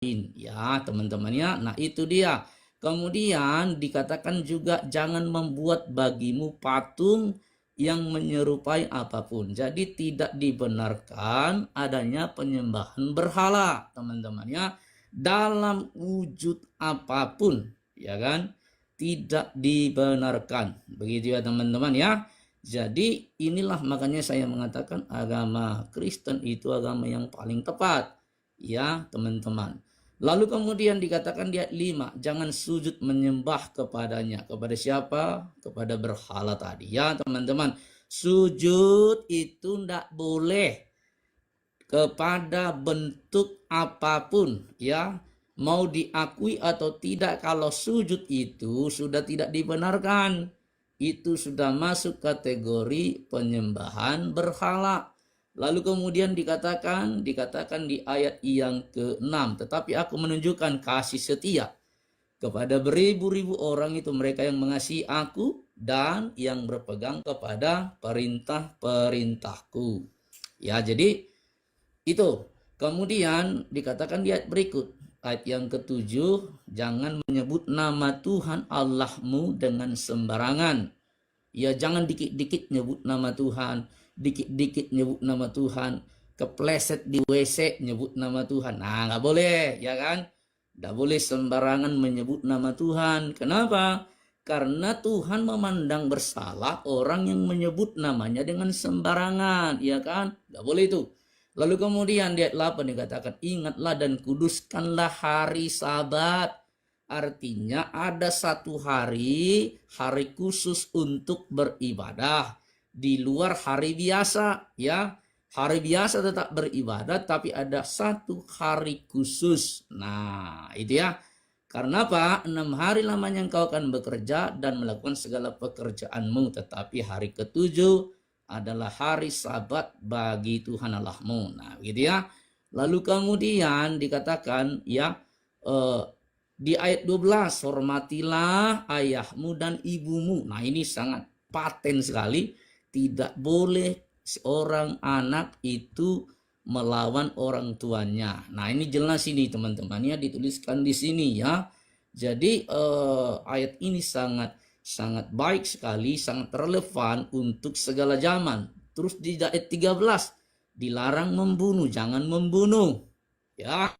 Ya teman-temannya, nah itu dia. Kemudian dikatakan juga jangan membuat bagimu patung yang menyerupai apapun. Jadi tidak dibenarkan adanya penyembahan berhala, teman-temannya, dalam wujud apapun, ya kan? Tidak dibenarkan. Begitu ya teman-teman ya. Jadi inilah makanya saya mengatakan agama Kristen itu agama yang paling tepat. Ya teman-teman. Lalu kemudian dikatakan di ayat 5, jangan sujud menyembah kepadanya. Kepada siapa? Kepada berhala tadi. Ya teman-teman, sujud itu tidak boleh kepada bentuk apapun. Ya, mau diakui atau tidak, kalau sujud itu sudah tidak dibenarkan. Itu sudah masuk kategori penyembahan berhala. Lalu kemudian dikatakan di ayat yang ke-6, tetapi aku menunjukkan kasih setia kepada beribu-ribu orang, itu mereka yang mengasihi aku dan yang berpegang kepada perintah-perintahku. Ya, jadi itu. Kemudian dikatakan di ayat berikut, ayat yang ke-7, jangan menyebut nama Tuhan Allahmu dengan sembarangan. Ya, jangan dikit-dikit nyebut nama Tuhan, dikit-dikit nyebut nama Tuhan, kepleset di WC nyebut nama Tuhan. Nah, nggak boleh, ya kan? Nggak boleh sembarangan menyebut nama Tuhan. Kenapa? Karena Tuhan memandang bersalah orang yang menyebut namanya dengan sembarangan, ya kan? Nggak boleh itu. Lalu kemudian di ayat 8 dikatakan, ingatlah dan kuduskanlah hari Sabat. Artinya ada satu hari khusus untuk beribadah di luar hari biasa, ya. Hari biasa tetap beribadah, tapi ada satu hari khusus. Nah, itu ya. Karena apa? 6 hari lamanya engkau akan bekerja dan melakukan segala pekerjaanmu, tetapi hari ke-7 adalah hari Sabat bagi Tuhan Allahmu. Nah, gitu ya. Lalu kemudian dikatakan ya, di ayat 12, hormatilah ayahmu dan ibumu. Nah, ini sangat paten sekali. Tidak boleh seorang anak itu melawan orang tuanya. Nah, ini jelas ini teman-teman ya, dituliskan di sini ya. Jadi ayat ini sangat baik sekali, sangat relevan untuk segala zaman. Terus di ayat 13, dilarang membunuh, jangan membunuh. Ya,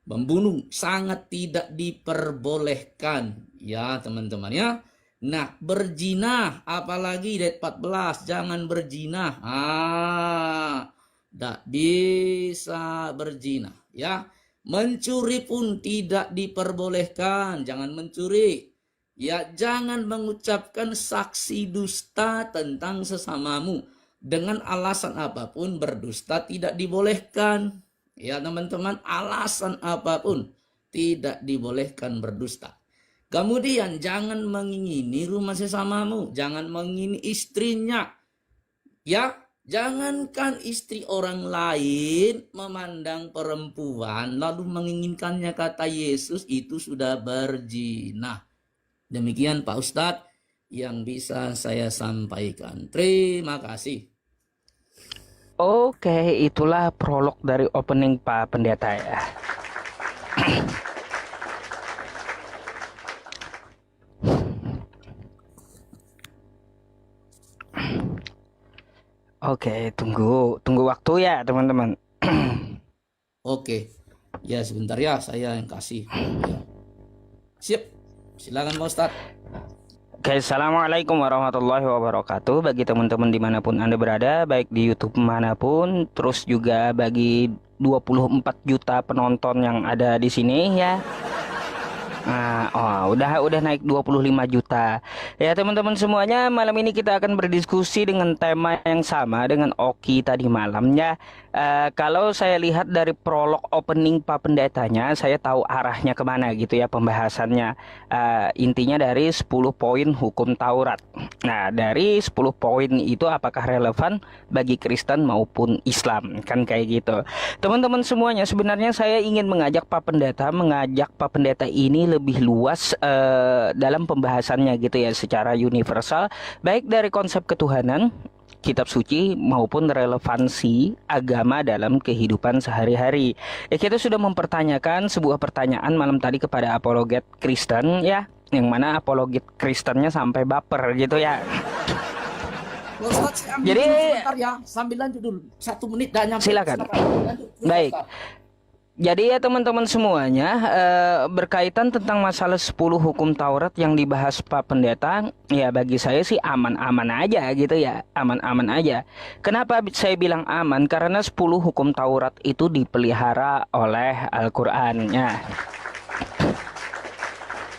membunuh sangat tidak diperbolehkan ya teman-teman ya. Nah, berzina apalagi di ayat 14, jangan berzina. Tidak bisa berzina ya. Mencuri pun tidak diperbolehkan, jangan mencuri. Ya, jangan mengucapkan saksi dusta tentang sesamamu. Dengan alasan apapun berdusta tidak dibolehkan. Ya teman-teman, alasan apapun tidak dibolehkan berdusta. Kemudian jangan mengingini rumah sesamamu, jangan mengingini istrinya. Ya, jangankan istri orang lain memandang perempuan lalu menginginkannya, kata Yesus, itu sudah berzina. Demikian Pak Ustadz yang bisa saya sampaikan. Terima kasih. Oke, itulah prolog dari opening Pak Pendeta ya. Oke, tunggu waktu ya teman-teman. Oke, ya sebentar ya, saya yang kasih. Ya. Siap, silakan Pak Ustadz. Oke, assalamualaikum warahmatullahi wabarakatuh. Bagi teman-teman dimanapun Anda berada, baik di YouTube manapun, terus juga bagi 24 juta penonton yang ada di sini ya. Nah, udah naik 25 juta. Ya, teman-teman semuanya, malam ini kita akan berdiskusi dengan tema yang sama dengan Oki tadi malam ya. Kalau saya lihat dari prolog opening Pak Pendetanya, saya tahu arahnya kemana gitu ya pembahasannya. Intinya dari 10 poin hukum Taurat. Nah, dari 10 poin itu apakah relevan bagi Kristen maupun Islam? Kan kayak gitu. Teman-teman semuanya, sebenarnya saya ingin mengajak Pak Pendeta ini lebih luas dalam pembahasannya gitu ya, secara universal, baik dari konsep ketuhanan, kitab suci maupun relevansi agama dalam kehidupan sehari-hari. Ya, kita sudah mempertanyakan sebuah pertanyaan malam tadi kepada apologet Kristen ya, yang mana apologet Kristennya sampai baper gitu ya. Ustaz, saya ambil Jadi dulu sebentar ya, sambil lanjut dulu. 1 menit dah nyampe. silakan. Lanjut. Baik. Ustaz. Jadi ya teman-teman semuanya, berkaitan tentang masalah 10 hukum Taurat yang dibahas Pak Pendeta, ya bagi saya sih aman-aman aja gitu ya, aman-aman aja. Kenapa saya bilang aman? Karena 10 hukum Taurat itu dipelihara oleh Al-Qur'an ya.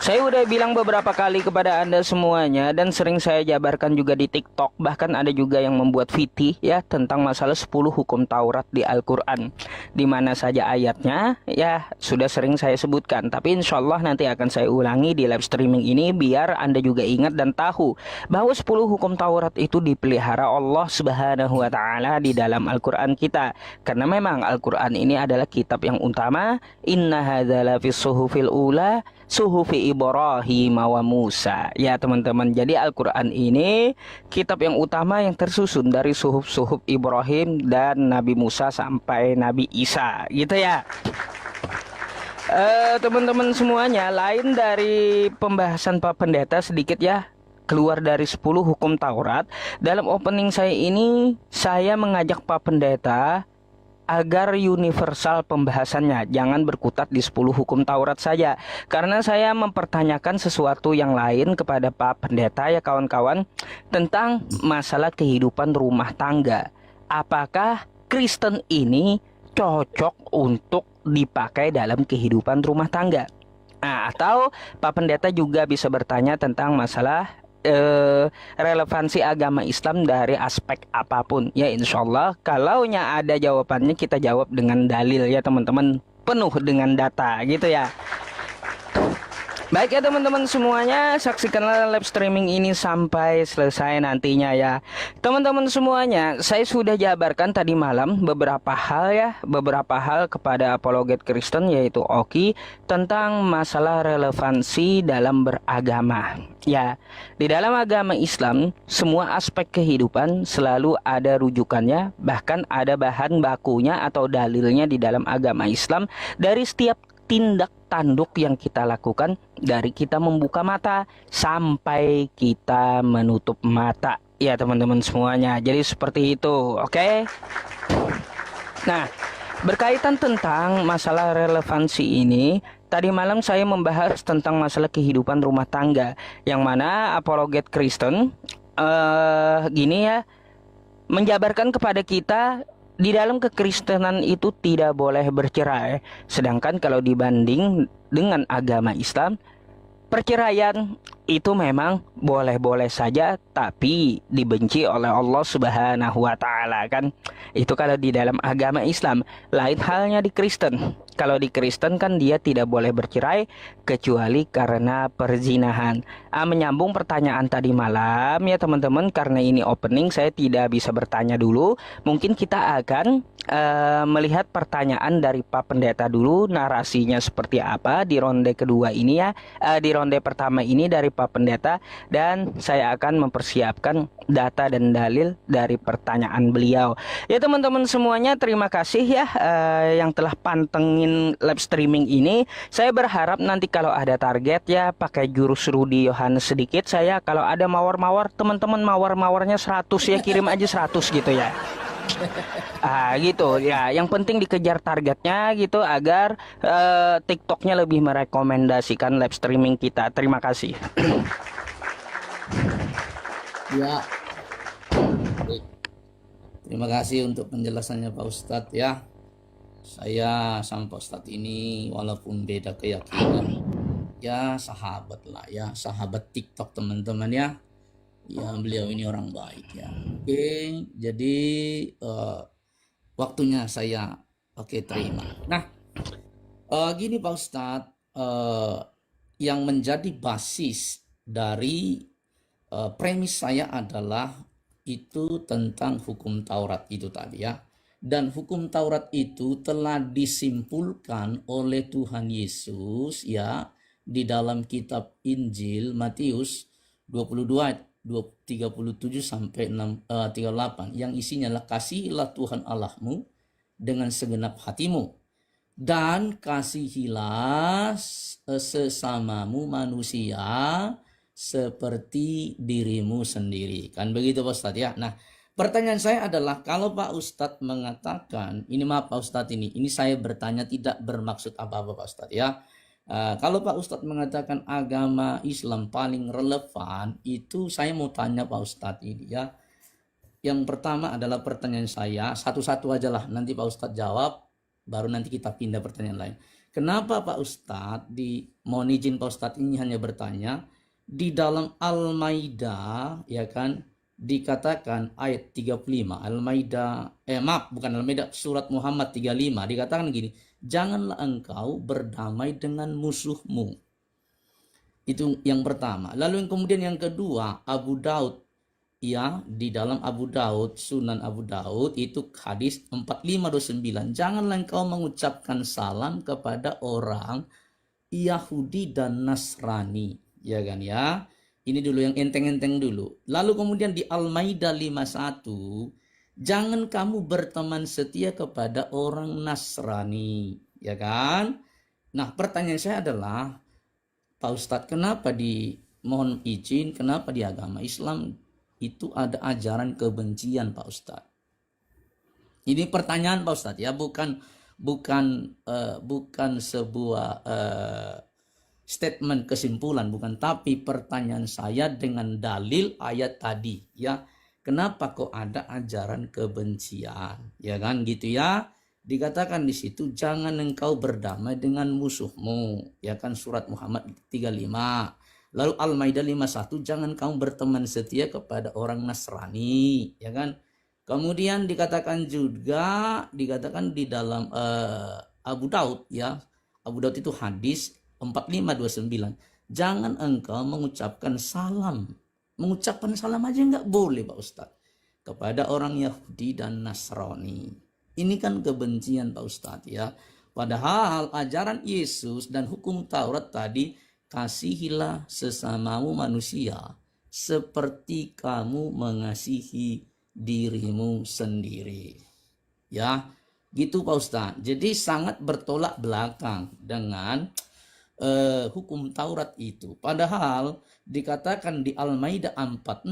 Saya udah bilang beberapa kali kepada Anda semuanya dan sering saya jabarkan juga di TikTok. Bahkan ada juga yang membuat VT ya tentang masalah 10 hukum Taurat di Al-Quran. Di mana saja ayatnya ya sudah sering saya sebutkan. Tapi insya Allah nanti akan saya ulangi di live streaming ini biar Anda juga ingat dan tahu bahwa 10 hukum Taurat itu dipelihara Allah Subhanahu wa Ta'ala di dalam Al-Quran kita. Karena memang Al-Quran ini adalah kitab yang utama. Inna hadzal fis suhufil ula suhufi Ibrahim wa Musa. Ya teman-teman, jadi Al-Quran ini kitab yang utama yang tersusun dari suhuf-suhuf Ibrahim dan Nabi Musa sampai Nabi Isa gitu ya. Teman-teman semuanya, lain dari pembahasan Pak Pendeta sedikit ya, keluar dari 10 hukum Taurat. Dalam opening saya ini, saya mengajak Pak Pendeta agar universal pembahasannya, jangan berkutat di 10 hukum Taurat saja. Karena saya mempertanyakan sesuatu yang lain kepada Pak Pendeta ya kawan-kawan, tentang masalah kehidupan rumah tangga. Apakah Kristen ini cocok untuk dipakai dalam kehidupan rumah tangga? Nah, atau Pak Pendeta juga bisa bertanya tentang masalah relevansi agama Islam dari aspek apapun. Ya insya Allah kalaunya ada jawabannya kita jawab dengan dalil ya teman-teman, penuh dengan data gitu ya. Baik ya teman-teman semuanya, saksikanlah live streaming ini sampai selesai nantinya ya. Teman-teman semuanya, saya sudah jabarkan tadi malam beberapa hal kepada apologet Kristen yaitu Oki tentang masalah relevansi dalam beragama. Ya, di dalam agama Islam semua aspek kehidupan selalu ada rujukannya, bahkan ada bahan bakunya atau dalilnya di dalam agama Islam dari setiap tindak tanduk yang kita lakukan, dari kita membuka mata sampai kita menutup mata ya teman-teman semuanya. Jadi seperti itu, oke? Nah, berkaitan tentang masalah relevansi ini, tadi malam saya membahas tentang masalah kehidupan rumah tangga, yang mana apologet Kristen gini ya, menjabarkan kepada kita di dalam kekristenan itu tidak boleh bercerai. Sedangkan kalau dibanding dengan agama Islam, perceraian itu memang boleh-boleh saja, tapi dibenci oleh Allah Subhanahu wa Ta'ala kan. Itu kalau di dalam agama Islam. Lain halnya di Kristen. Kalau di Kristen kan dia tidak boleh bercerai kecuali karena perzinahan. Menyambung pertanyaan tadi malam ya teman-teman, karena ini opening saya tidak bisa bertanya dulu. Mungkin kita akan melihat pertanyaan dari Pak Pendeta dulu, narasinya seperti apa di ronde kedua ini ya. Di ronde pertama ini dari Pak Pendeta, dan saya akan mempersiapkan data dan dalil dari pertanyaan beliau. Ya teman-teman semuanya, terima kasih ya yang telah pantengin live streaming ini. Saya berharap nanti kalau ada target ya pakai jurus Rudi Yohanes sedikit. Saya kalau ada mawar-mawar, teman-teman mawar-mawarnya 100 ya, kirim aja 100 gitu ya. Gitu ya, yang penting dikejar targetnya gitu agar TikToknya lebih merekomendasikan live streaming kita. Terima kasih. Ya. Terima kasih untuk penjelasannya Pak Ustadz ya. Saya sama Pak Ustadz ini walaupun beda keyakinan, ya sahabat lah ya, sahabat TikTok teman-teman ya. Ya beliau ini orang baik ya. Oke, jadi waktunya saya terima. Nah, gini Pak Ustadz, yang menjadi basis dari premis saya adalah itu tentang hukum Taurat itu tadi ya. Dan hukum Taurat itu telah disimpulkan oleh Tuhan Yesus ya di dalam kitab Injil Matius 22 37 sampai 38 yang isinya adalah kasihilah Tuhan Allahmu dengan segenap hatimu dan kasihilah sesamamu manusia seperti dirimu sendiri. Kan begitu Pak Ustadz ya. Nah, pertanyaan saya adalah kalau Pak Ustadz mengatakan, ini maaf Pak Ustadz ini saya bertanya tidak bermaksud apa-apa Pak Ustadz ya. Kalau Pak Ustadz mengatakan agama Islam paling relevan, itu saya mau tanya Pak Ustadz ini ya. Yang pertama adalah pertanyaan saya, satu-satu aja lah, nanti Pak Ustadz jawab, baru nanti kita pindah pertanyaan lain. Kenapa Pak Ustadz, mohon izin Pak Ustadz ini hanya bertanya, di dalam Al-Maidah ya kan dikatakan ayat 35 Al-Maidah bukan Al-Maidah, surat Muhammad 35 dikatakan gini, janganlah engkau berdamai dengan musuhmu. Itu yang pertama. Lalu yang kemudian yang kedua, Abu Daud ya, di dalam Abu Daud, Sunan Abu Daud itu hadis 4529, janganlah engkau mengucapkan salam kepada orang Yahudi dan Nasrani, ya kan ya. Ini dulu yang enteng-enteng dulu. Lalu kemudian di Al-Maidah 51, jangan kamu berteman setia kepada orang Nasrani, ya kan. Nah, pertanyaan saya adalah, Pak Ustadz, kenapa mohon izin, kenapa di agama Islam itu ada ajaran kebencian Pak Ustadz? Ini pertanyaan Pak Ustadz ya, bukan sebuah statement kesimpulan, bukan, tapi pertanyaan saya dengan dalil ayat tadi ya. Kenapa kok ada ajaran kebencian? Ya kan gitu ya. Dikatakan di situ jangan engkau berdamai dengan musuhmu, ya kan, surat Muhammad 35. Lalu Al-Maidah 51, jangan kamu berteman setia kepada orang Nasrani, ya kan. Kemudian dikatakan di dalam Abu Daud ya. Abu Daud itu hadis 4529. Jangan engkau mengucapkan salam. Mengucapkan salam aja nggak boleh Pak Ustadz kepada orang Yahudi dan Nasrani. Ini kan kebencian Pak Ustadz ya. Padahal ajaran Yesus dan hukum Taurat tadi, kasihilah sesamamu manusia seperti kamu mengasihi dirimu sendiri. Ya, gitu Pak Ustadz. Jadi sangat bertolak belakang dengan hukum Taurat itu. Padahal dikatakan di Al-Maidah 46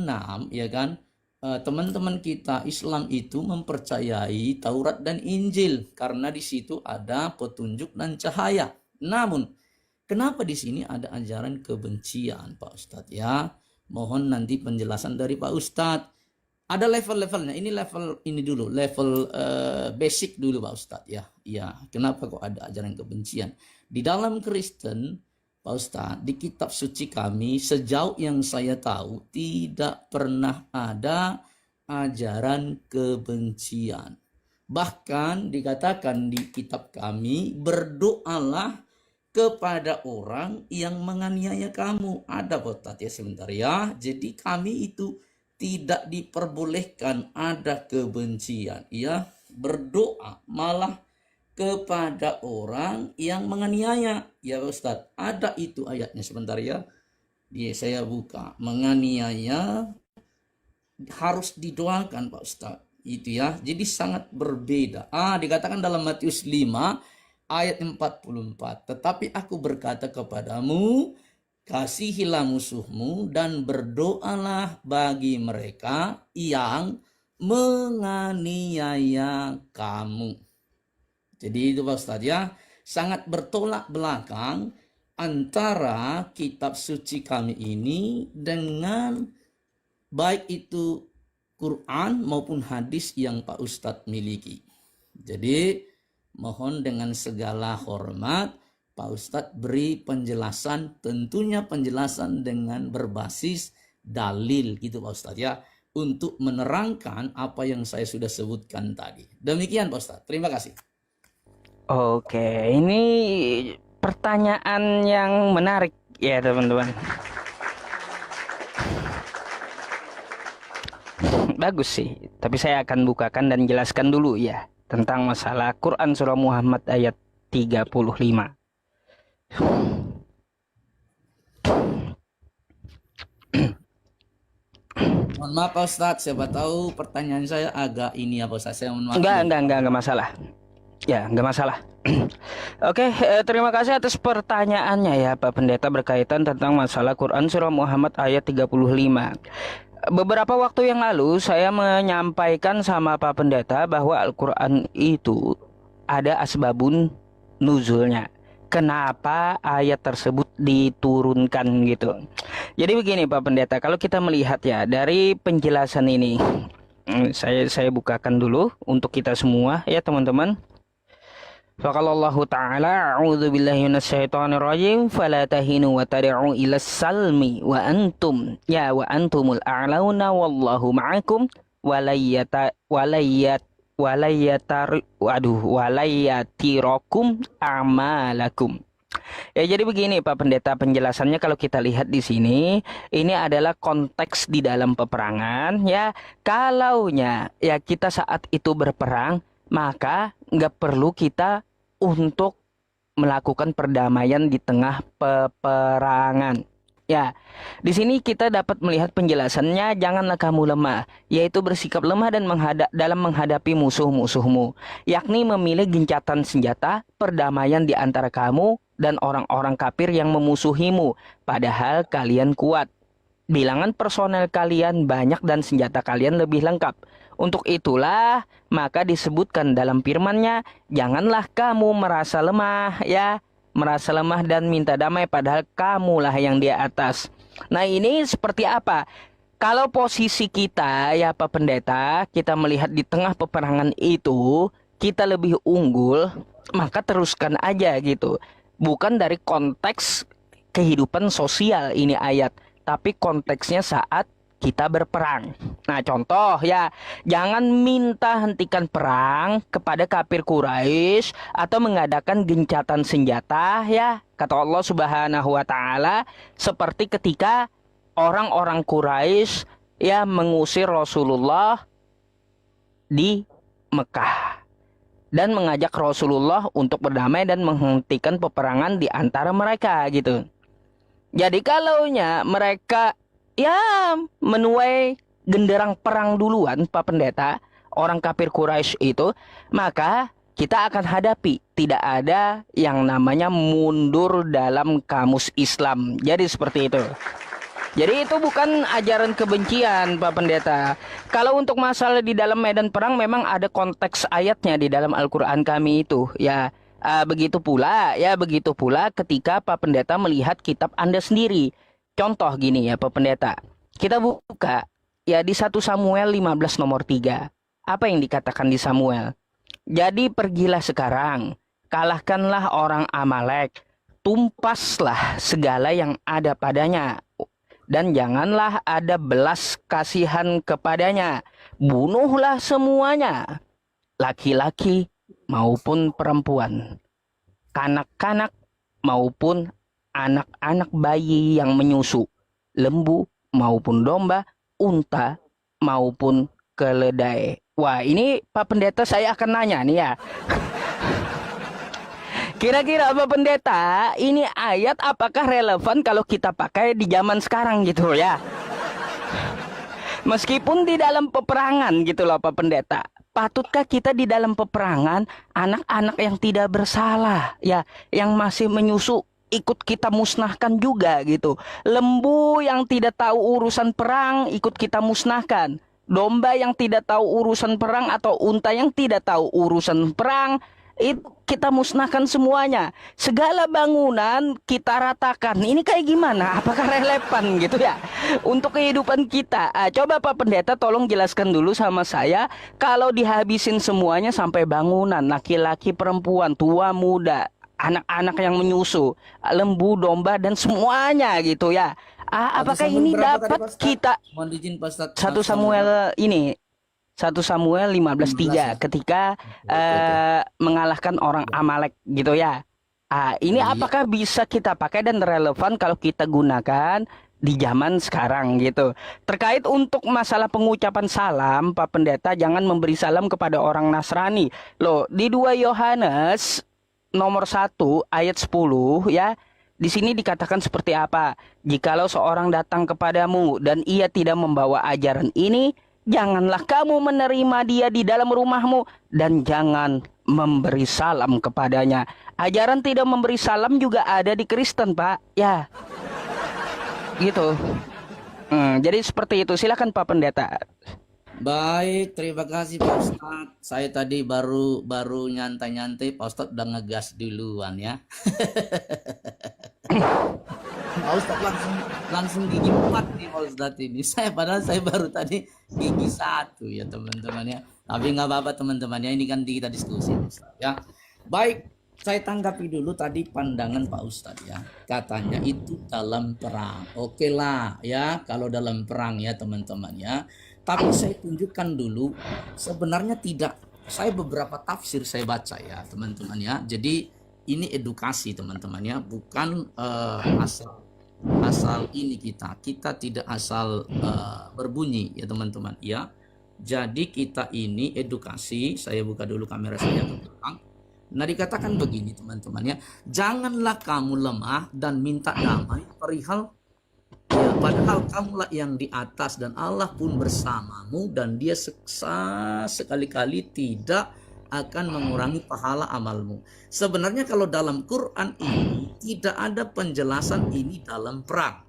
ya kan, teman-teman kita Islam itu mempercayai Taurat dan Injil karena di situ ada petunjuk dan cahaya. Namun kenapa di sini ada ajaran kebencian Pak Ustadz ya? Mohon nanti penjelasan dari Pak Ustadz. Ada level-levelnya. Ini level basic dulu Pak Ustadz ya. Ya, kenapa kok ada ajaran kebencian? Di dalam Kristen Pak Ustadz, di kitab suci kami sejauh yang saya tahu tidak pernah ada ajaran kebencian. Bahkan dikatakan di kitab kami, berdoalah kepada orang yang menganiaya kamu. Ada Pak Ustadz ya, sebentar ya. Jadi kami itu tidak diperbolehkan ada kebencian ya, berdoa malah kepada orang yang menganiaya ya Ustadz. Ada itu ayatnya, sebentar ya, saya buka. Menganiaya harus didoakan Pak Ustadz itu ya. Jadi sangat berbeda. Dikatakan dalam Matius 5 ayat 44, tetapi aku berkata kepadamu, kasihilah musuhmu dan berdoalah bagi mereka yang menganiaya kamu. Jadi itu Pak Ustadz ya, sangat bertolak belakang antara kitab suci kami ini dengan baik itu Quran maupun hadis yang Pak Ustadz miliki. Jadi mohon dengan segala hormat Pak Ustadz beri penjelasan, tentunya penjelasan dengan berbasis dalil gitu Pak Ustadz ya, untuk menerangkan apa yang saya sudah sebutkan tadi. Demikian Pak Ustadz, terima kasih. Oke, ini pertanyaan yang menarik ya teman-teman. Bagus sih, tapi saya akan bukakan dan jelaskan dulu ya tentang masalah Quran surah Muhammad ayat 35. Mohon maaf Pak Ustadz, siapa tahu pertanyaan saya agak ini ya Pak Ustadz. Saya mohon maaf. Enggak masalah. Ya, enggak masalah. Oke, terima kasih atas pertanyaannya ya Pak Pendeta berkaitan tentang masalah Quran Surah Muhammad ayat 35. Beberapa waktu yang lalu saya menyampaikan sama Pak Pendeta bahwa Al-Quran itu ada asbabun nuzulnya. Kenapa ayat tersebut diturunkan gitu. Jadi begini Pak Pendeta, kalau kita melihat ya dari penjelasan ini, saya bukakan dulu untuk kita semua ya teman-teman. Faqalallahu ta'ala a'udzu billahi minasyaitonir rajim fala tahinu wa tad'u ila salmi wa antum wa antumul a'launa wallahu ma'akum walayatirakum amalakum. Ya jadi begini Pak Pendeta, penjelasannya kalau kita lihat di sini ini adalah konteks di dalam peperangan ya. Kalaunya ya kita saat itu berperang, maka nggak perlu kita untuk melakukan perdamaian di tengah peperangan. Ya, di sini kita dapat melihat penjelasannya, janganlah kamu lemah, yaitu bersikap lemah dan dalam menghadapi musuh-musuhmu, yakni memilih gencatan senjata, perdamaian di antara kamu dan orang-orang kafir yang memusuhimu, padahal kalian kuat. Bilangan personel kalian banyak dan senjata kalian lebih lengkap. Untuk itulah maka disebutkan dalam firman-Nya, janganlah kamu merasa lemah ya, merasa lemah dan minta damai padahal kamulah yang di atas. Nah, ini seperti apa? Kalau posisi kita ya Pak Pendeta, kita melihat di tengah peperangan itu kita lebih unggul, maka teruskan aja gitu. Bukan dari konteks kehidupan sosial ini ayat, tapi konteksnya saat kita berperang. Nah, contoh ya, jangan minta hentikan perang kepada kafir Quraisy atau mengadakan gencatan senjata ya. Kata Allah Subhanahu wa taala, seperti ketika orang-orang Quraisy ya mengusir Rasulullah di Mekah dan mengajak Rasulullah untuk berdamai dan menghentikan peperangan di antara mereka gitu. Jadi kalaunya mereka ya menuai genderang perang duluan Pak Pendeta, orang kafir Quraisy itu, maka kita akan hadapi tidak ada yang namanya mundur dalam kamus Islam. Jadi seperti itu. Jadi itu bukan ajaran kebencian Pak Pendeta. Kalau untuk masalah di dalam medan perang memang ada konteks ayatnya di dalam Al-Quran kami itu ya. Begitu pula ketika Pak Pendeta melihat kitab Anda sendiri. Contoh gini ya Pak Pendeta, kita buka ya di 1 Samuel 15 nomor 3. Apa yang dikatakan di Samuel? Jadi pergilah sekarang, kalahkanlah orang Amalek, tumpaslah segala yang ada padanya, dan janganlah ada belas kasihan kepadanya. Bunuhlah semuanya, laki-laki maupun perempuan, kanak-kanak maupun anak-anak bayi yang menyusu, lembu maupun domba, unta maupun keledai. Wah, ini Pak Pendeta saya akan nanya nih ya. Kira-kira Pak Pendeta, ini ayat apakah relevan kalau kita pakai di zaman sekarang gitu ya? Meskipun di dalam peperangan gitu loh Pak Pendeta. Patutkah kita di dalam peperangan anak-anak yang tidak bersalah ya, yang masih menyusu ikut kita musnahkan juga gitu. Lembu yang tidak tahu urusan perang ikut kita musnahkan. Domba yang tidak tahu urusan perang atau unta yang tidak tahu urusan perang kita musnahkan semuanya. Segala bangunan kita ratakan. Ini kayak gimana? Apakah relevan gitu ya untuk kehidupan kita? Coba Pak Pendeta tolong jelaskan dulu sama saya. Kalau dihabisin semuanya sampai bangunan, laki-laki, perempuan, tua, muda, anak-anak yang menyusu, lembu, domba dan semuanya gitu ya. Apakah ini dapat kita? Mohon izin Pak Ustadz. 1 Samuel ini 1 Samuel 15:3 ketika mengalahkan orang Amalek gitu ya. Ini apakah bisa kita pakai dan relevan kalau kita gunakan di zaman sekarang gitu. Terkait untuk masalah pengucapan salam, Pak Pendeta jangan memberi salam kepada orang Nasrani. Loh, di 2 Yohanes nomor 1 ayat 10 ya, Di sini dikatakan seperti apa? Jikalau seorang datang kepadamu dan ia tidak membawa ajaran ini, janganlah kamu menerima dia di dalam rumahmu dan jangan memberi salam kepadanya. Ajaran tidak memberi salam juga ada di Kristen, Pak. Ya, gitu. Jadi seperti itu. Silakan Pak Pendeta. Baik, terima kasih Pak Ustadz. Saya tadi baru nyantai-nyantai, Pak Ustadz udah ngegas duluan ya. Pak Ustadz langsung gigi 4 nih Pak Ustadz ini. Padahal saya baru tadi gigi 1 ya teman-teman ya. Tapi nggak apa-apa teman-teman ya, ini kan kita diskusi Ustadz ya. Baik, saya tanggapi dulu tadi pandangan Pak Ustadz ya. Katanya itu dalam perang. Oke lah ya, kalau dalam perang ya teman-teman ya. Tapi saya tunjukkan dulu sebenarnya tidak. Saya beberapa tafsir saya baca ya teman-teman ya. Jadi ini edukasi teman-teman ya, bukan asal ini kita tidak asal berbunyi ya teman-teman ya. Jadi kita ini edukasi. Saya buka dulu kamera saya ke belakang. Nah dikatakan begini teman-teman ya, janganlah kamu lemah dan minta damai perihal ya, padahal kamulah yang di atas dan Allah pun bersamamu dan dia sekali-kali tidak akan mengurangi pahala amalmu. Sebenarnya kalau dalam Quran ini tidak ada penjelasan ini dalam perang.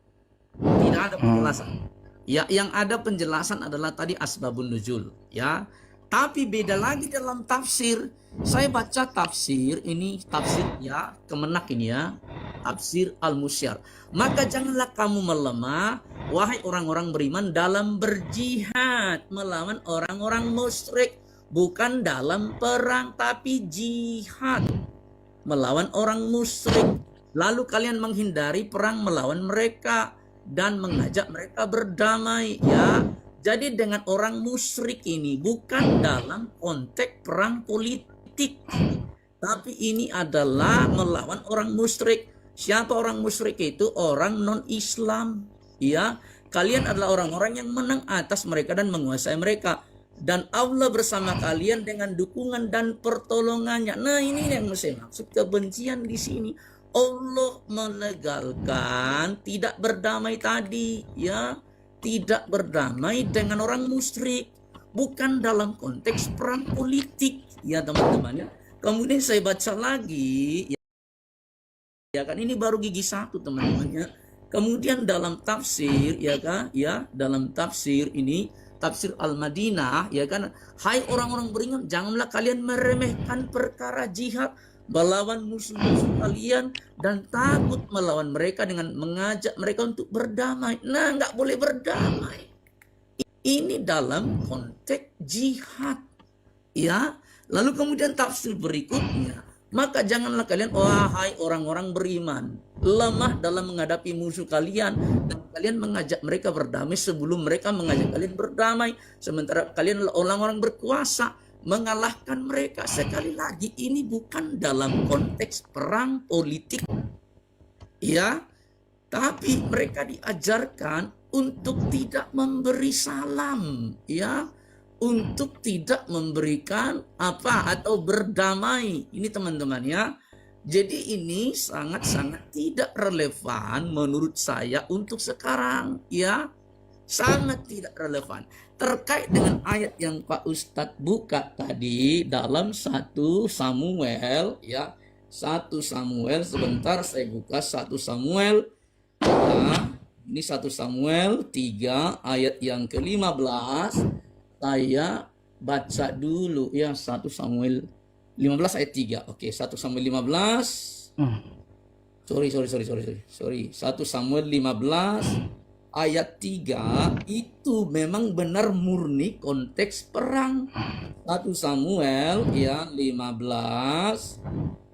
Tidak ada penjelasan. Ya, yang ada penjelasan adalah tadi asbabun nuzul, ya. Tapi beda lagi dalam tafsir. Saya baca tafsir ini, tafsir ya, Kemenak ini ya. Tafsir Al-Musyar. Maka janganlah kamu melemah, wahai orang-orang beriman, dalam berjihad melawan orang-orang musyrik. Bukan dalam perang, tapi jihad melawan orang musyrik. Lalu kalian menghindari perang melawan mereka dan mengajak mereka berdamai ya. Jadi dengan orang musyrik ini bukan dalam konteks perang politik, tapi ini adalah melawan orang musyrik. Siapa orang musyrik itu? Orang non-Islam ya. Kalian adalah orang-orang yang menang atas mereka dan menguasai mereka. Dan Allah bersama kalian dengan dukungan dan pertolongannya. Nah ini yang saya maksud kebencian di sini. Allah melegalkan tidak berdamai tadi ya. Tidak berdamai dengan orang musyrik. Bukan dalam konteks perang politik ya teman-teman ya. Kemudian saya baca lagi ya kan, ini baru gigi 1 teman-teman ya. Kemudian dalam tafsir ya kan ya, dalam tafsir ini tafsir Al-Madinah ya kan, hai orang-orang beriman, janganlah kalian meremehkan perkara jihad melawan musuh-musuh kalian dan takut melawan mereka dengan mengajak mereka untuk berdamai. Nah, nggak boleh berdamai. Ini dalam konteks jihad ya. Lalu kemudian tafsir berikutnya, maka janganlah kalian, wahai orang-orang beriman, lemah dalam menghadapi musuh kalian dan kalian mengajak mereka berdamai sebelum mereka mengajak kalian berdamai, sementara kalian orang-orang berkuasa mengalahkan mereka. Sekali lagi ini bukan dalam konteks perang politik ya, tapi mereka diajarkan untuk tidak memberi salam ya, untuk tidak memberikan atau berdamai. Ini teman-teman ya. Jadi ini sangat-sangat tidak relevan menurut saya untuk sekarang ya. Sangat tidak relevan. Terkait dengan ayat yang Pak Ustadz buka tadi dalam 1 Samuel ya. 1 Samuel, sebentar saya buka 1 Samuel ya. Ini 1 Samuel 3 ayat yang ke-15. Saya baca dulu ya, 1 Samuel 15 ayat 3. Oke, 1 Samuel 15. Sorry. 1 Samuel 15 ayat 3 itu memang benar murni konteks perang. 1 Samuel ya 15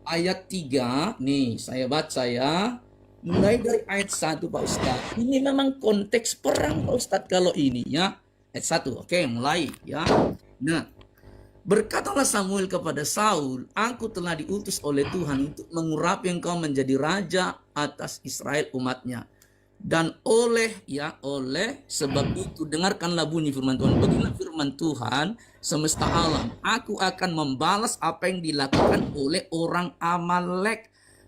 ayat 3. Nih, saya baca ya. Mulai dari ayat 1 Pak Ustadz. Ini memang konteks perang Pak Ustadz kalau ini ya. Ayat 1. Oke, mulai ya. Nah, berkatalah Samuel kepada Saul, aku telah diutus oleh Tuhan untuk mengurapi engkau menjadi raja atas Israel umatnya. Dan oleh sebab itu dengarkanlah bunyi firman Tuhan. Beginilah firman Tuhan semesta alam. Aku akan membalas apa yang dilakukan oleh orang Amalek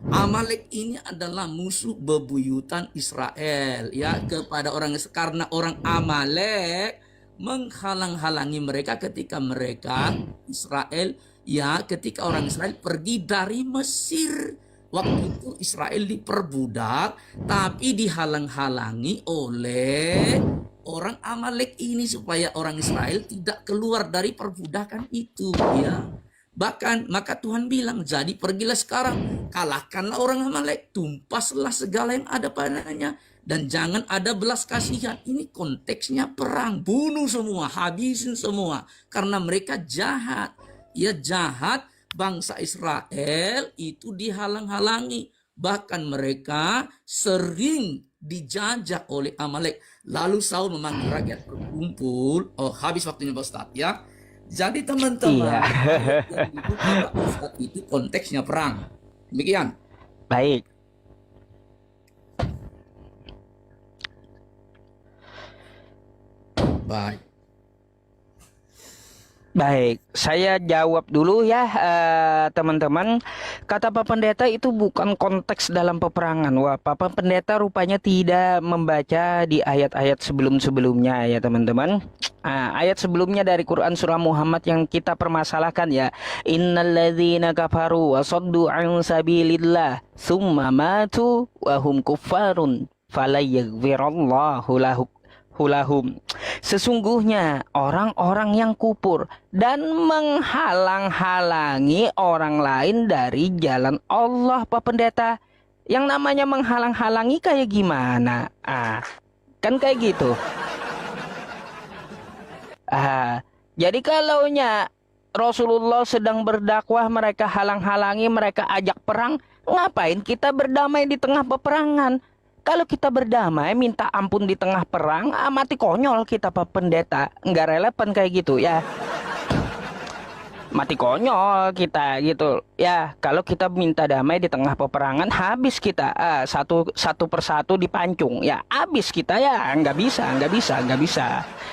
Amalek ini adalah musuh bebuyutan Israel ya kepada orang karena orang Amalek menghalang-halangi mereka ketika mereka Israel ya ketika orang Israel pergi dari Mesir. Waktu itu Israel diperbudak tapi dihalang-halangi oleh orang Amalek ini supaya orang Israel tidak keluar dari perbudakan itu ya. Bahkan maka Tuhan bilang, jadi pergilah sekarang, kalahkanlah orang Amalek, tumpaslah segala yang ada padanya, dan jangan ada belas kasihan. Ini konteksnya perang, bunuh semua, habisin semua, karena mereka jahat. Ya jahat, bangsa Israel itu dihalang-halangi, bahkan mereka sering dijajah oleh Amalek. Lalu Saul memanggil rakyat berkumpul. Oh, habis waktunya Pak Ustadz ya. Jadi teman-teman, Iya. yang dibuka Ustadz itu konteksnya perang. Demikian. Baik. Baik. Baik, saya jawab dulu ya teman-teman. Kata Pak Pendeta itu bukan konteks dalam peperangan. Wah, Pak Pendeta rupanya tidak membaca di ayat-ayat sebelum-sebelumnya ya teman-teman. Ayat sebelumnya dari Quran surah Muhammad yang kita permasalahkan ya. Innalladzina kafaru wa saddu an sabilillah tsumma matu wa hum kuffarun falayaghfirallahu lahum. Sesungguhnya orang-orang yang kufur dan menghalang-halangi orang lain dari jalan Allah, Pak Pendeta. Yang namanya menghalang-halangi kayak gimana? Kan kayak gitu. Jadi kalaunya Rasulullah sedang berdakwah, mereka halang-halangi, mereka ajak perang, ngapain kita berdamai di tengah peperangan? Kalau kita berdamai, minta ampun di tengah perang, mati konyol kita Pak Pendeta. Nggak relevan kayak gitu ya. Mati konyol kita gitu ya. Kalau kita minta damai di tengah peperangan, habis kita satu persatu dipancung ya. Habis kita ya, nggak bisa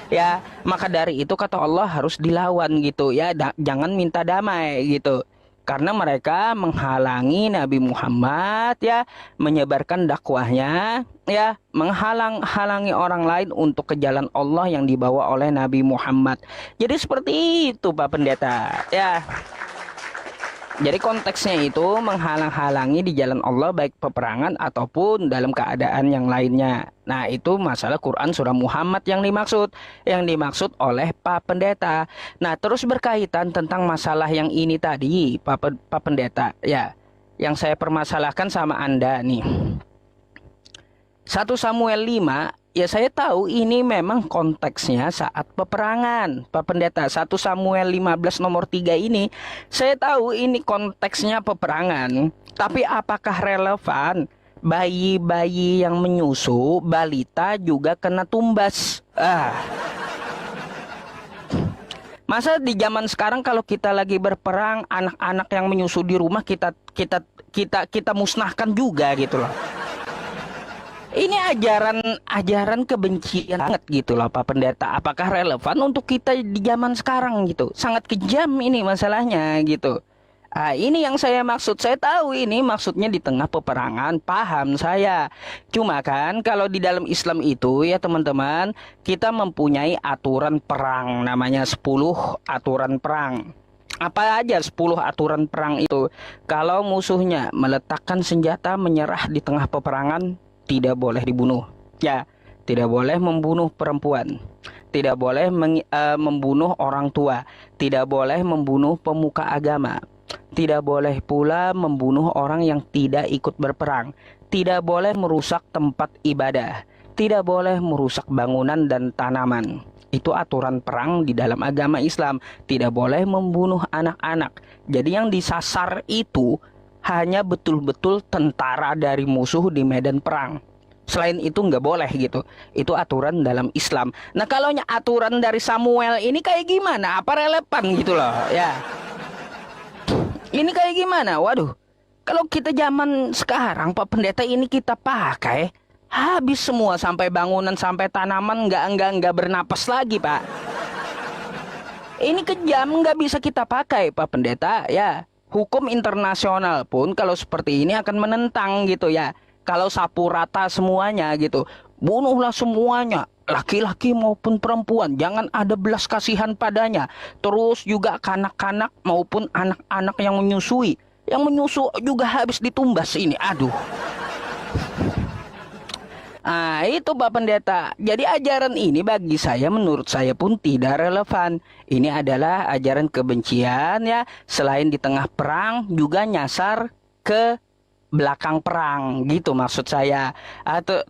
ya. Maka dari itu kata Allah harus dilawan gitu ya. Jangan minta damai gitu. Karena mereka menghalangi Nabi Muhammad ya, menyebarkan dakwahnya ya, menghalang-halangi orang lain untuk ke jalan Allah yang dibawa oleh Nabi Muhammad. Jadi seperti itu Pak Pendeta ya. Jadi konteksnya itu menghalang-halangi di jalan Allah baik peperangan ataupun dalam keadaan yang lainnya. Nah itu masalah Quran surah Muhammad yang dimaksud. Yang dimaksud oleh Pak Pendeta. Nah terus berkaitan tentang masalah yang ini tadi Pak Pendeta ya. Yang saya permasalahkan sama Anda nih. 1 Samuel 5 ya, saya tahu ini memang konteksnya saat peperangan Pak Pendeta. 1 Samuel 15 nomor 3 ini saya tahu ini konteksnya peperangan. Tapi apakah relevan bayi-bayi yang menyusu, balita juga kena tumbas? Masa di zaman sekarang kalau kita lagi berperang, anak-anak yang menyusu di rumah kita musnahkan juga gitu loh. Ini ajaran kebencian banget gitu loh Pak Pendeta. Apakah relevan untuk kita di zaman sekarang gitu? Sangat kejam ini masalahnya gitu. Ini yang saya maksud. Saya tahu ini maksudnya di tengah peperangan, paham saya. Cuma kan kalau di dalam Islam itu ya teman-teman, kita mempunyai aturan perang, namanya 10 aturan perang. Apa aja 10 aturan perang itu? Kalau musuhnya meletakkan senjata menyerah di tengah peperangan, tidak boleh dibunuh ya, tidak boleh membunuh perempuan, tidak boleh membunuh orang tua, tidak boleh membunuh pemuka agama, tidak boleh pula membunuh orang yang tidak ikut berperang, tidak boleh merusak tempat ibadah, tidak boleh merusak bangunan dan tanaman. Itu aturan perang di dalam agama Islam. Tidak boleh membunuh anak-anak. Jadi yang disasar itu hanya betul-betul tentara dari musuh di medan perang. Selain itu nggak boleh gitu. Itu aturan dalam Islam. Nah kalau aturan dari Samuel ini kayak gimana? Apa relevan gitu loh ya? Ini kayak gimana? Waduh. Kalau kita zaman sekarang Pak Pendeta ini kita pakai, habis semua sampai bangunan sampai tanaman nggak bernapas lagi Pak. Ini kejam, nggak bisa kita pakai Pak Pendeta ya. hukum internasional pun kalau seperti ini akan menentang gitu ya. Kalau sapu rata semuanya gitu, bunuhlah semuanya, laki-laki maupun perempuan, jangan ada belas kasihan padanya. Terus juga kanak-kanak maupun anak-anak yang menyusu juga habis ditumbas ini. Aduh. Ah, itu Pak Pendeta. Jadi ajaran ini bagi saya, menurut saya pun tidak relevan. Ini adalah ajaran kebencian ya. Selain di tengah perang juga nyasar ke belakang perang gitu maksud saya.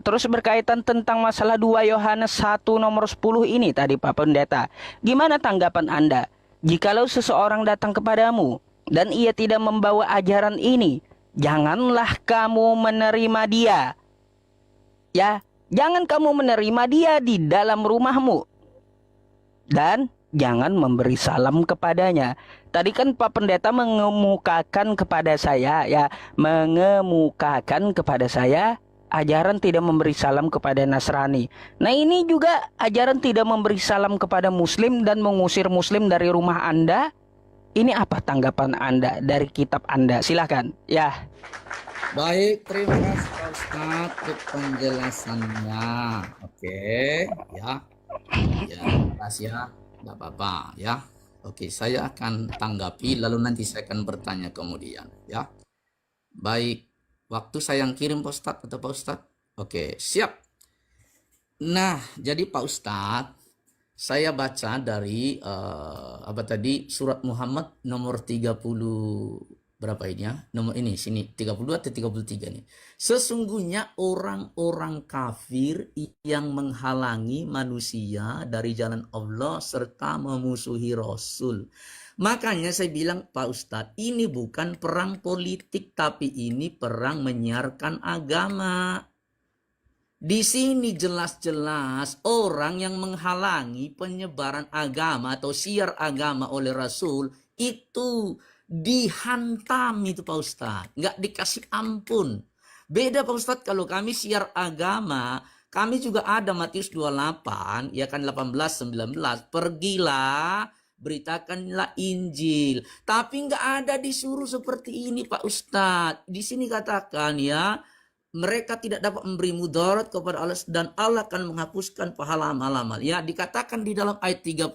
Terus berkaitan tentang masalah 2 Yohanes 1 nomor 10 ini tadi Pak Pendeta. Gimana tanggapan Anda? Jikalau seseorang datang kepadamu dan ia tidak membawa ajaran ini, janganlah kamu menerima dia. Ya, jangan kamu menerima dia di dalam rumahmu dan jangan memberi salam kepadanya. Tadi kan Pak Pendeta mengemukakan kepada saya ajaran tidak memberi salam kepada Nasrani. Nah, ini juga ajaran tidak memberi salam kepada Muslim dan mengusir Muslim dari rumah Anda. Ini apa tanggapan Anda dari kitab Anda? Silakan. Ya. Baik, terima kasih Pak Ustadz untuk penjelasannya. Oke, ya. Ya, terima kasih ya. Nggak apa-apa ya. Oke, saya akan tanggapi lalu nanti saya akan bertanya kemudian ya. Baik, waktu saya yang kirim Pak Ustadz atau Pak Ustadz? Oke, siap. Nah, jadi Pak Ustadz, saya baca dari surat Muhammad nomor 30 berapa ini ya? Nomor ini sini 32 atau 33 nih. Sesungguhnya orang-orang kafir yang menghalangi manusia dari jalan Allah serta memusuhi Rasul. Makanya saya bilang Pak Ustadz, ini bukan perang politik tapi ini perang menyiarkan agama. Di sini jelas-jelas orang yang menghalangi penyebaran agama atau siar agama oleh Rasul itu dihantam itu Pak Ustadz. Nggak dikasih ampun. Beda Pak Ustadz kalau kami siar agama, kami juga ada Matius 28, ya kan 18-19. Pergilah, beritakanlah Injil. Tapi nggak ada disuruh seperti ini Pak Ustadz. Di sini katakan ya, mereka tidak dapat memberi mudarat kepada Allah dan Allah akan menghapuskan pahala amal-amal. Ya, dikatakan di dalam ayat 30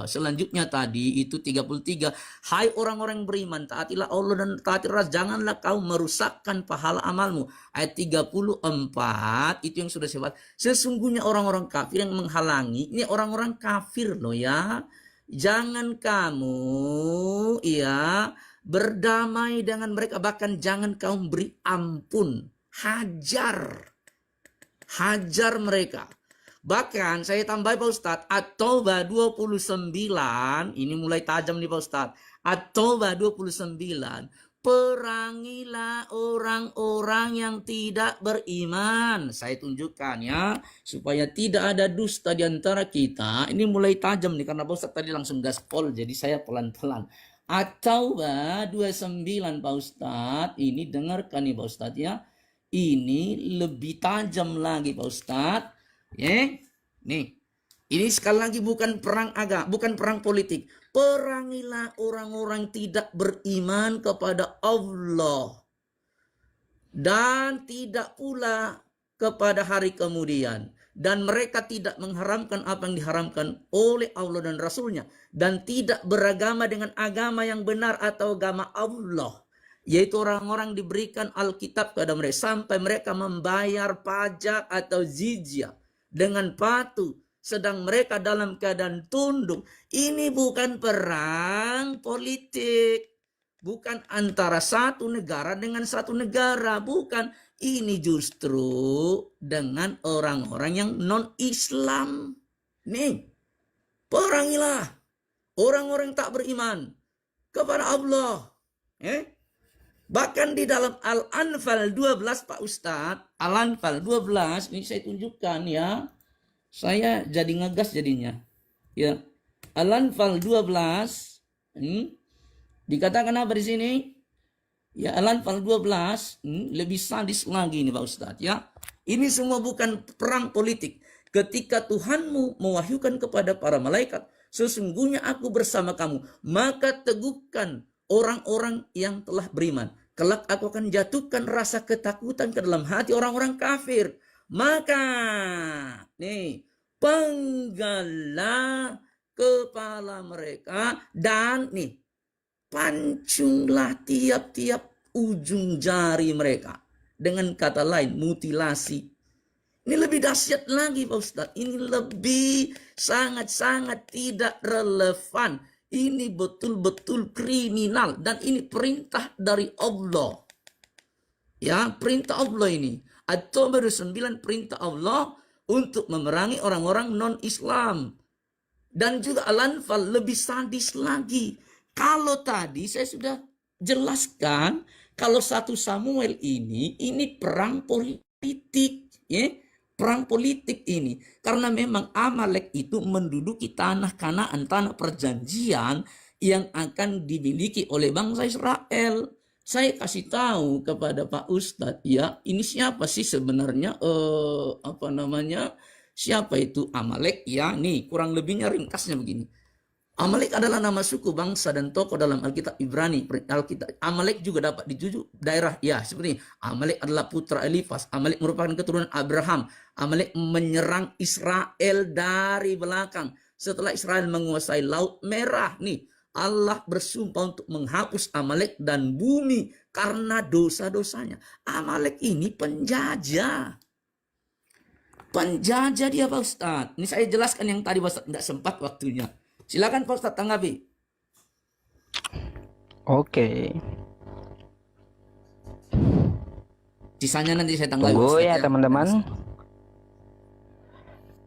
selanjutnya tadi itu 33, hai orang-orang beriman, taatilah Allah dan taati Rasul, janganlah kau merusakkan pahala amalmu. Ayat 34 itu yang sudah saya bahas. Sesungguhnya orang-orang kafir yang menghalangi, ini orang-orang kafir loh ya. Jangan kamu ya berdamai dengan mereka, bahkan jangan kamu beri ampun, hajar mereka. Bahkan saya tambah Pak Ustadz, At-Taubah 29, ini mulai tajam nih Pak Ustadz. At-Taubah 29, perangilah orang-orang yang tidak beriman. Saya tunjukkan ya, supaya tidak ada dusta di antara kita. Ini mulai tajam nih, karena Pak Ustadz tadi langsung gaspol, jadi saya pelan-pelan. At-Taubah 29 Pak Ustadz, ini dengarkan nih Pak Ustadz ya. Ini lebih tajam lagi Pak Ustadz. Ya, nih. Ini sekali lagi bukan perang agama, bukan perang politik. Perangilah orang-orang tidak beriman kepada Allah dan tidak pula kepada hari kemudian. Dan mereka tidak mengharamkan apa yang diharamkan oleh Allah dan Rasulnya. Dan tidak beragama dengan agama yang benar atau agama Allah. Yaitu orang-orang diberikan Alkitab kepada mereka. Sampai mereka membayar pajak atau jizyah dengan patuh. Sedang mereka dalam keadaan tunduk. Ini bukan perang politik. Bukan antara satu negara dengan satu negara. Bukan. Ini justru dengan orang-orang yang non-Islam. Nih, perangilah orang-orang tak beriman kepada Allah. Bahkan di dalam Al-Anfal 12 Pak Ustadz, Al-Anfal 12, ini saya tunjukkan ya. Saya jadi ngegas jadinya. Ya. Al-Anfal 12, dikatakan apa di sini? Ya, Al-Anfal 12 lebih sadis lagi nih Pak Ustadz ya. Ini semua bukan perang politik. Ketika Tuhanmu mewahyukan kepada para malaikat, sesungguhnya aku bersama kamu, maka teguhkan orang-orang yang telah beriman. Kelak aku akan jatuhkan rasa ketakutan ke dalam hati orang-orang kafir. Maka nih, penggala kepala mereka dan nih, pancunglah tiap-tiap ujung jari mereka. Dengan kata lain, mutilasi. Ini lebih dahsyat lagi Pak Ustadz. Ini lebih sangat-sangat tidak relevan. Ini betul-betul kriminal. Dan ini perintah dari Allah. Ya, perintah Allah ini. At-Taubah 9 perintah Allah untuk memerangi orang-orang non-Islam. Dan juga Al-Anfal lebih sadis lagi. Kalau tadi saya sudah jelaskan, kalau 1 Samuel ini perang politik. Ya, perang politik ini. Karena memang Amalek itu menduduki tanah Kanaan, tanah perjanjian yang akan dimiliki oleh bangsa Israel. Saya kasih tahu kepada Pak Ustadz, ya, ini siapa sih sebenarnya siapa itu Amalek? Ya, nih kurang lebihnya ringkasnya begini. Amalek adalah nama suku, bangsa, dan tokoh dalam Alkitab Ibrani. Amalek juga dapat dituju daerah, ya, seperti ini. Amalek adalah putra Elifas. Amalek merupakan keturunan Abraham. Amalek menyerang Israel dari belakang. Setelah Israel menguasai Laut Merah, nih, Allah bersumpah untuk menghapus Amalek dan bumi karena dosa-dosanya. Amalek ini penjajah. Penjajah dia Pak Ustadz. Ini saya jelaskan yang tadi Pak Ustadz tidak sempat waktunya. Silakan Pak Ustadz tanggapi. Oke. Sisanya nanti saya tanggapi. Tunggu ya teman-teman.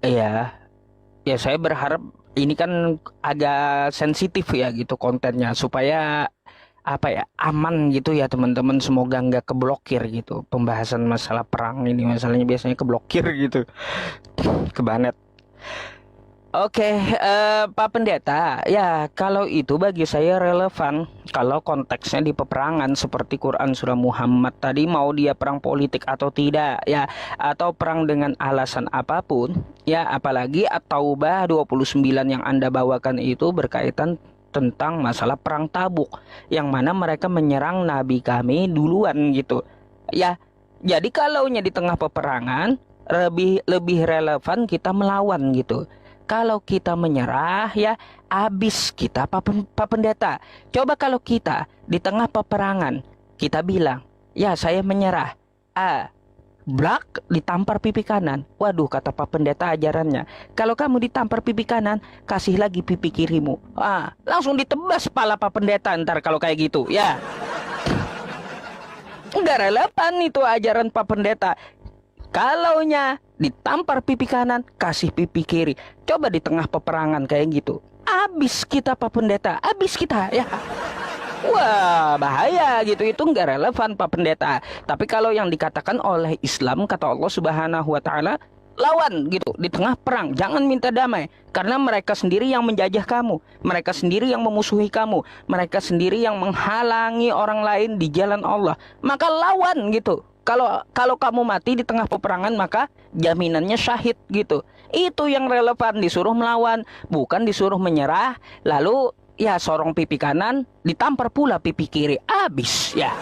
Iya. Ya saya berharap ini kan agak sensitif ya gitu kontennya, supaya aman gitu ya teman-teman. Semoga nggak keblokir gitu pembahasan masalah perang ini. Masalahnya biasanya keblokir gitu, kebanet. Oke, Pak Pendeta, ya kalau itu bagi saya relevan kalau konteksnya di peperangan seperti Quran surah Muhammad tadi, mau dia perang politik atau tidak ya, atau perang dengan alasan apapun ya, apalagi At-Taubah 29 yang Anda bawakan itu berkaitan tentang masalah perang Tabuk yang mana mereka menyerang nabi kami duluan gitu. Ya, jadi kalaunya di tengah peperangan lebih relevan kita melawan gitu. Kalau kita menyerah ya habis kita Pak Pendeta. Coba kalau kita di tengah peperangan kita bilang, "Ya, saya menyerah." Blak ditampar pipi kanan. Waduh, kata Pak Pendeta ajarannya, kalau kamu ditampar pipi kanan, kasih lagi pipi kirimu. Langsung ditebas kepala Pak Pendeta ntar kalau kayak gitu ya. Enggak relevan itu ajaran Pak Pendeta. Kalaunya ditampar pipi kanan, kasih pipi kiri. Coba di tengah peperangan kayak gitu, habis kita Pak Pendeta, habis kita ya. Wah, bahaya gitu, itu nggak relevan Pak Pendeta. Tapi kalau yang dikatakan oleh Islam, kata Allah Subhanahu wa Ta'ala, lawan gitu di tengah perang, jangan minta damai, karena mereka sendiri yang menjajah kamu, mereka sendiri yang memusuhi kamu, mereka sendiri yang menghalangi orang lain di jalan Allah. Maka lawan gitu. Kalau kamu mati di tengah peperangan, maka jaminannya syahid gitu. Itu yang relevan, disuruh melawan, bukan disuruh menyerah lalu ya sorong pipi kanan ditampar pula pipi kiri, habis ya.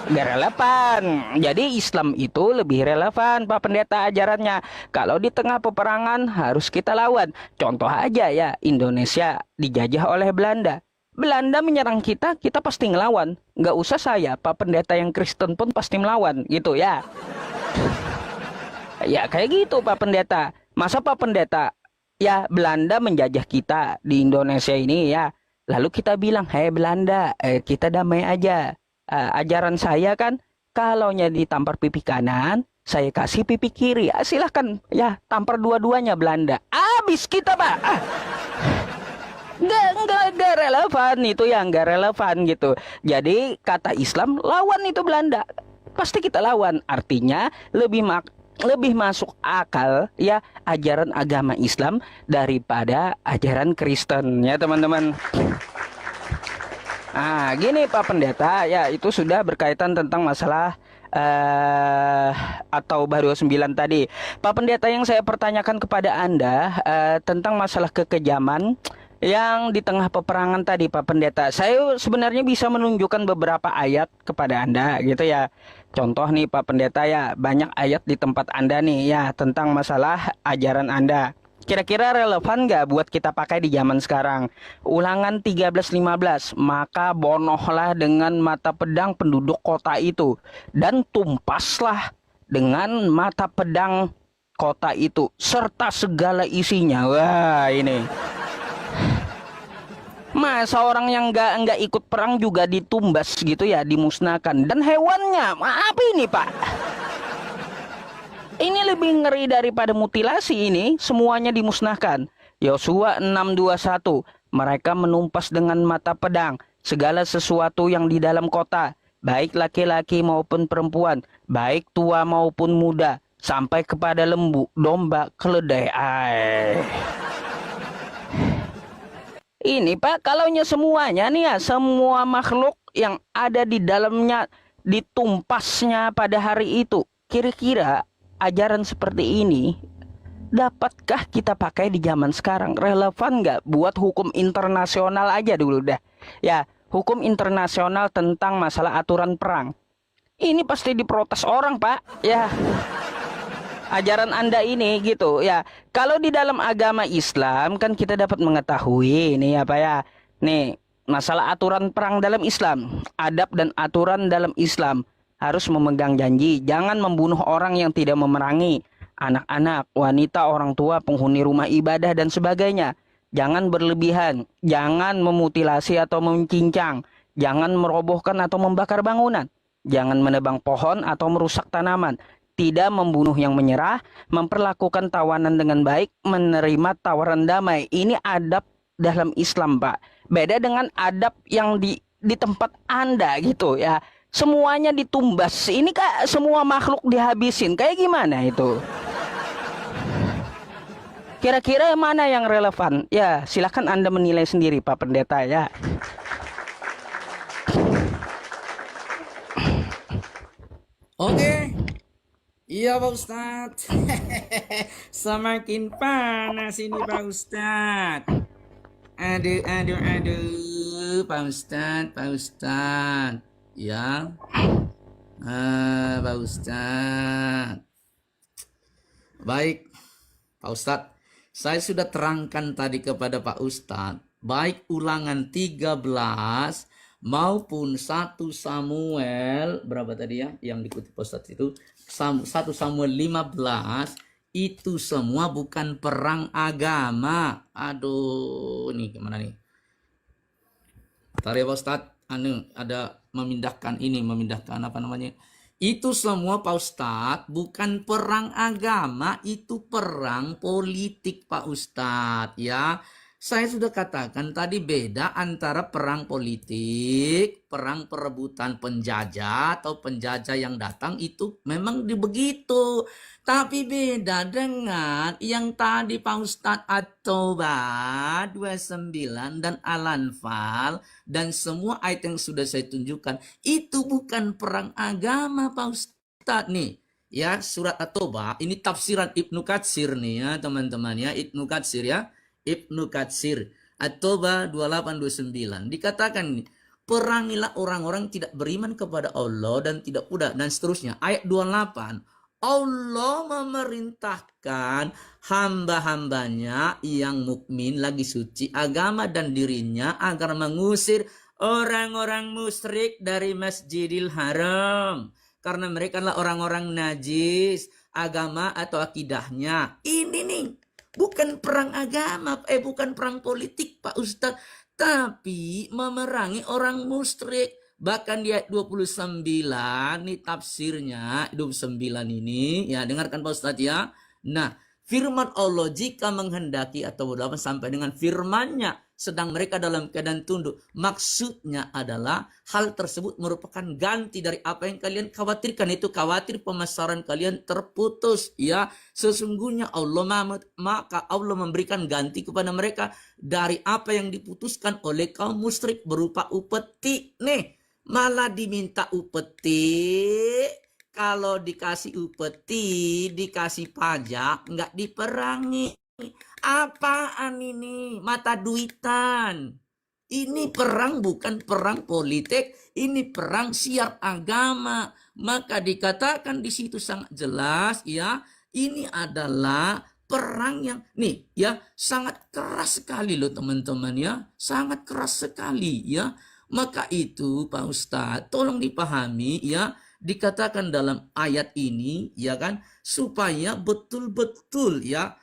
Gak relevan. Jadi Islam itu lebih relevan Pak Pendeta ajarannya. Kalau di tengah peperangan harus kita lawan. Contoh aja ya, Indonesia dijajah oleh Belanda. Belanda menyerang kita, kita pasti ngelawan. Nggak usah saya, Pak Pendeta yang Kristen pun pasti melawan, gitu ya. Ya kayak gitu Pak Pendeta. Masa Pak Pendeta, ya Belanda menjajah kita di Indonesia ini ya. Lalu kita bilang, hei Belanda, kita damai aja. Ajaran saya kan, kalaunya ditampar pipi kanan, saya kasih pipi kiri. Silahkan ya, tampar dua-duanya Belanda. Habis kita Pak. Nggak relevan itu ya, nggak relevan gitu. Jadi kata Islam, lawan itu Belanda, pasti kita lawan. Artinya lebih masuk akal ya ajaran agama Islam daripada ajaran Kristen ya teman-teman. Gini Pak Pendeta ya, itu sudah berkaitan tentang masalah atau baru 9 tadi. Pak Pendeta, yang saya pertanyakan kepada Anda tentang masalah kekejaman yang di tengah peperangan tadi Pak Pendeta. Saya sebenarnya bisa menunjukkan beberapa ayat kepada Anda gitu ya. Contoh nih Pak Pendeta ya, banyak ayat di tempat Anda nih ya tentang masalah ajaran Anda. Kira-kira relevan nggak buat kita pakai di zaman sekarang? Ulangan 13:15, maka bonohlah dengan mata pedang penduduk kota itu, dan tumpaslah dengan mata pedang kota itu, serta segala isinya. Wah ini. Masa orang yang nggak ikut perang juga ditumbas gitu ya, dimusnahkan. Dan hewannya, apa ini Pak? Ini lebih ngeri daripada mutilasi ini, semuanya dimusnahkan. Yosua 6:21, mereka menumpas dengan mata pedang segala sesuatu yang di dalam kota, baik laki-laki maupun perempuan, baik tua maupun muda, sampai kepada lembu, domba, keledai. Ini Pak, kalaunya semuanya nih ya, semua makhluk yang ada di dalamnya ditumpasnya pada hari itu. Kira-kira ajaran seperti ini dapatkah kita pakai di zaman sekarang? Relevan nggak buat hukum internasional aja dulu dah. Ya, hukum internasional tentang masalah aturan perang. Ini pasti diprotes orang Pak. Ya, ajaran Anda ini gitu ya. Kalau di dalam agama Islam kan kita dapat mengetahui ini apa ya. Nih, masalah aturan perang dalam Islam, adab dan aturan dalam Islam, harus memegang janji, jangan membunuh orang yang tidak memerangi, anak-anak, wanita, orang tua, penghuni rumah ibadah dan sebagainya. Jangan berlebihan, jangan memutilasi atau mencincang, jangan merobohkan atau membakar bangunan, jangan menebang pohon atau merusak tanaman, tidak membunuh yang menyerah, memperlakukan tawanan dengan baik, menerima tawaran damai. Ini adab dalam Islam, Pak. Beda dengan adab yang di tempat Anda gitu ya. Semuanya ditumbas. Ini Kak, semua makhluk dihabisin. Kayak gimana itu? Kira-kira mana yang relevan? Ya, silakan Anda menilai sendiri Pak Pendeta ya. Oke. Iya Pak Ustadz. Semakin panas ini Pak Ustadz. Aduh Pak Ustadz. Ya. Pak Ustadz. Baik Pak Ustadz, saya sudah terangkan tadi kepada Pak Ustadz, baik ulangan 13 maupun 1 Samuel, berapa tadi ya yang dikutip Pak Ustadz itu, 1 Samuel 15, itu semua bukan perang agama. Aduh, ini gimana nih? Tadi Pak Ustadz, ada memindahkan apa namanya? Itu semua Pak Ustadz bukan perang agama, itu perang politik Pak Ustadz ya. Saya sudah katakan tadi beda antara perang politik, perang perebutan penjajah atau penjajah yang datang itu memang begitu. Tapi beda dengan yang tadi Pak Ustadz At-Taubah 29 dan Al-Anfal dan semua ayat yang sudah saya tunjukkan. Itu bukan perang agama Pak Ustadz nih. Ya, surat At-Taubah ini tafsiran Ibnu Katsir nih ya teman-teman ya. Ibnu Katsir ya. Ibnu Katsir At-Taubah 28-29 dikatakan, perangilah orang-orang tidak beriman kepada Allah dan tidak udah dan seterusnya. Ayat 28, Allah memerintahkan hamba-hambanya yang mukmin lagi suci agama dan dirinya agar mengusir orang-orang musyrik dari Masjidil Haram karena mereka adalah orang-orang najis agama atau akidahnya. Ini nih bukan perang agama, bukan perang politik Pak Ustadz, tapi memerangi orang musyrik. Bahkan di ayat 29, nih tafsirnya, 29 ini, ya dengarkan Pak Ustadz ya. Nah, firman Allah jika menghendaki atau berdapat sampai dengan firmannya, sedang mereka dalam keadaan tunduk. Maksudnya adalah hal tersebut merupakan ganti dari apa yang kalian khawatirkan. Itu khawatir pemasaran kalian terputus. Ya, sesungguhnya maka Allah memberikan ganti kepada mereka dari apa yang diputuskan oleh kaum musyrik berupa upeti. Nih, malah diminta upeti. Kalau dikasih upeti, dikasih pajak, nggak diperangi. Apaan ini? Mata duitan. Ini perang bukan perang politik, ini perang siar agama. Maka dikatakan di situ sangat jelas ya, ini adalah perang yang nih ya sangat keras sekali loh teman-teman ya, sangat keras sekali ya. Maka itu Pak Ustadz tolong dipahami ya, dikatakan dalam ayat ini ya kan, supaya betul-betul ya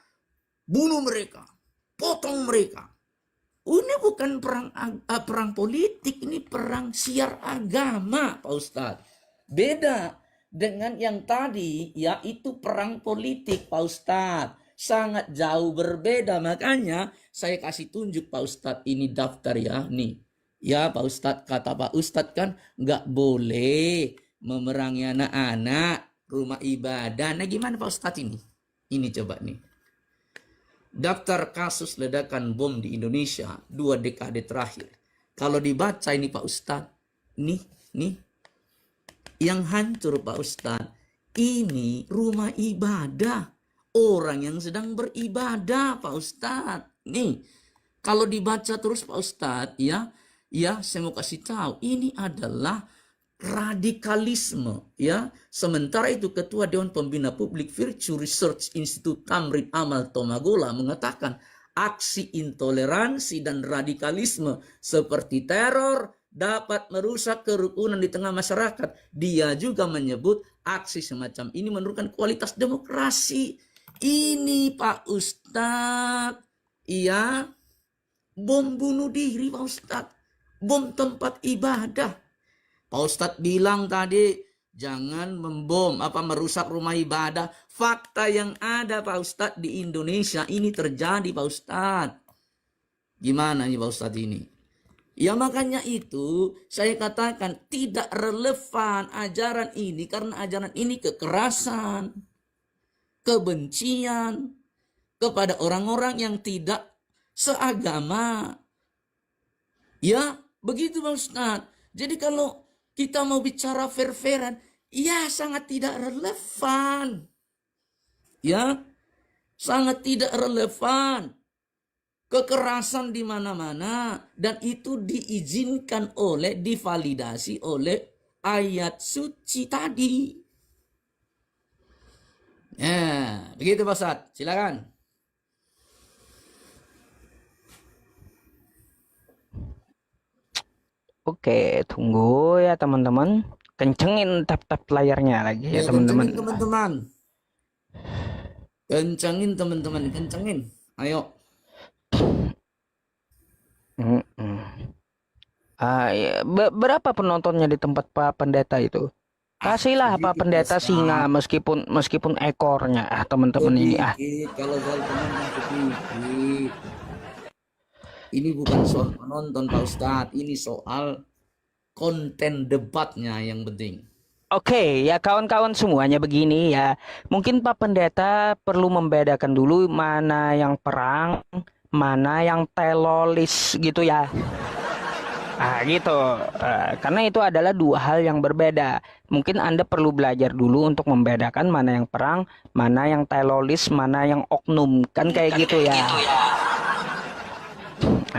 bunuh mereka, potong mereka. Ini bukan perang politik, ini perang siar agama, Pak Ustadz. Beda dengan yang tadi, yaitu perang politik, Pak Ustadz. Sangat jauh berbeda, makanya saya kasih tunjuk Pak Ustadz ini daftar ya, nih. Ya Pak Ustadz, kata Pak Ustadz kan nggak boleh memerangi anak-anak, rumah ibadah. Nah gimana Pak Ustadz ini? Ini coba nih. Daftar kasus ledakan bom di Indonesia 2 dekade terakhir. Kalau dibaca ini Pak Ustadz, nih, yang hancur Pak Ustadz, ini rumah ibadah, orang yang sedang beribadah Pak Ustadz. Nih, kalau dibaca terus Pak Ustadz, ya, saya mau kasih tahu, ini adalah radikalisme ya. Sementara itu Ketua Dewan Pembina Publik Virtue Research Institute Tamrin Amal Tomagola mengatakan aksi intoleransi dan radikalisme seperti teror dapat merusak kerukunan di tengah masyarakat. Dia juga menyebut aksi semacam ini menurunkan kualitas demokrasi. Ini Pak Ustadz, iya, bom bunuh diri Pak Ustadz, bom tempat ibadah. Pak Ustadz bilang tadi jangan merusak rumah ibadah. Fakta yang ada Pak Ustadz di Indonesia ini terjadi Pak Ustadz. Gimana nih Pak Ustadz ini? Ya makanya itu saya katakan tidak relevan ajaran ini, karena ajaran ini kekerasan, kebencian kepada orang-orang yang tidak seagama. Ya begitu Pak Ustadz. Jadi kalau kita mau bicara fair-fairan, ya sangat tidak relevan. Ya, sangat tidak relevan. Kekerasan di mana-mana, dan itu diizinkan divalidasi oleh ayat suci tadi. Ya, begitu Pak Ustadz. Silakan. Oke, tunggu ya teman-teman. Kencengin tap-tap layarnya lagi ya teman-teman. Kencengin teman-teman. Kencengin. Ayo. Ya. Berapa penontonnya di tempat Pak Pendeta itu? Kasihlah Pak Pendeta singa meskipun ekornya teman-teman ini. Kalau soal penonton sedikit. Ini bukan soal penonton Pak Ustadz, ini soal konten debatnya yang penting. Oke, ya kawan-kawan semuanya begini ya. Mungkin Pak Pendeta perlu membedakan dulu mana yang perang, mana yang teroris gitu ya. Gitu. Karena itu adalah dua hal yang berbeda. Mungkin Anda perlu belajar dulu untuk membedakan mana yang perang, mana yang teroris, mana yang oknum. Kan kayak gitu ya.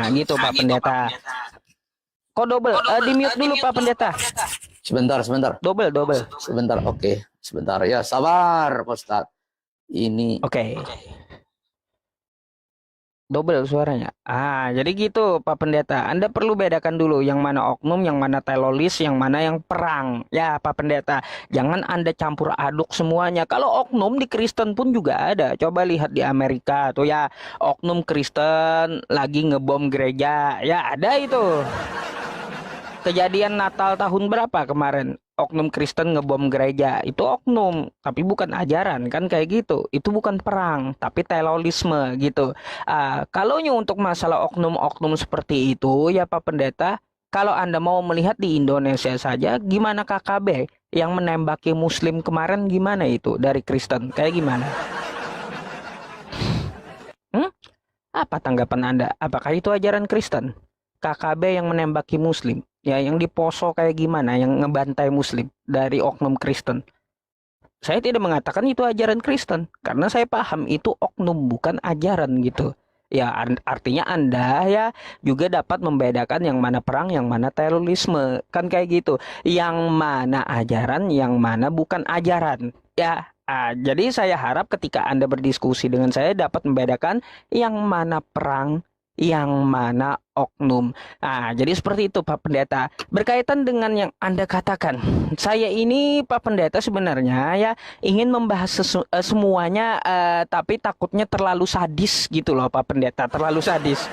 Gitu Pak Pendeta. Kok double? Di mute dulu Pak Pendeta. Sebentar. Double. Sebentar, oke. Sebentar ya, sabar Pak Ustadz. Ini. Oke. Double suaranya. Jadi gitu Pak Pendeta. Anda perlu bedakan dulu yang mana oknum, yang mana teroris, yang mana yang perang. Ya Pak Pendeta. Jangan Anda campur aduk semuanya. Kalau oknum di Kristen pun juga ada. Coba lihat di Amerika tuh ya. Oknum Kristen lagi ngebom gereja. Ya ada itu. Kejadian Natal tahun berapa kemarin? Oknum Kristen ngebom gereja. Itu oknum, tapi bukan ajaran kan kayak gitu. Itu bukan perang, tapi terorisme gitu. Kalau untuk masalah oknum-oknum seperti itu ya Pak Pendeta, kalau Anda mau melihat di Indonesia saja, gimana KKB yang menembaki Muslim kemarin, gimana itu dari Kristen? Kayak gimana? Apa tanggapan Anda? Apakah itu ajaran Kristen? KKB yang menembaki Muslim, ya yang diposo kayak gimana, yang ngebantai Muslim dari oknum Kristen. Saya tidak mengatakan itu ajaran Kristen karena saya paham itu oknum bukan ajaran gitu. Ya artinya Anda ya juga dapat membedakan yang mana perang, yang mana terorisme. Kan kayak gitu. Yang mana ajaran, yang mana bukan ajaran. Ya, jadi saya harap ketika Anda berdiskusi dengan saya dapat membedakan yang mana perang, yang mana oknum. Jadi seperti itu Pak Pendeta. Berkaitan dengan yang Anda katakan, saya ini Pak Pendeta sebenarnya ya ingin membahas semuanya, tapi takutnya terlalu sadis gitu loh Pak Pendeta, terlalu sadis.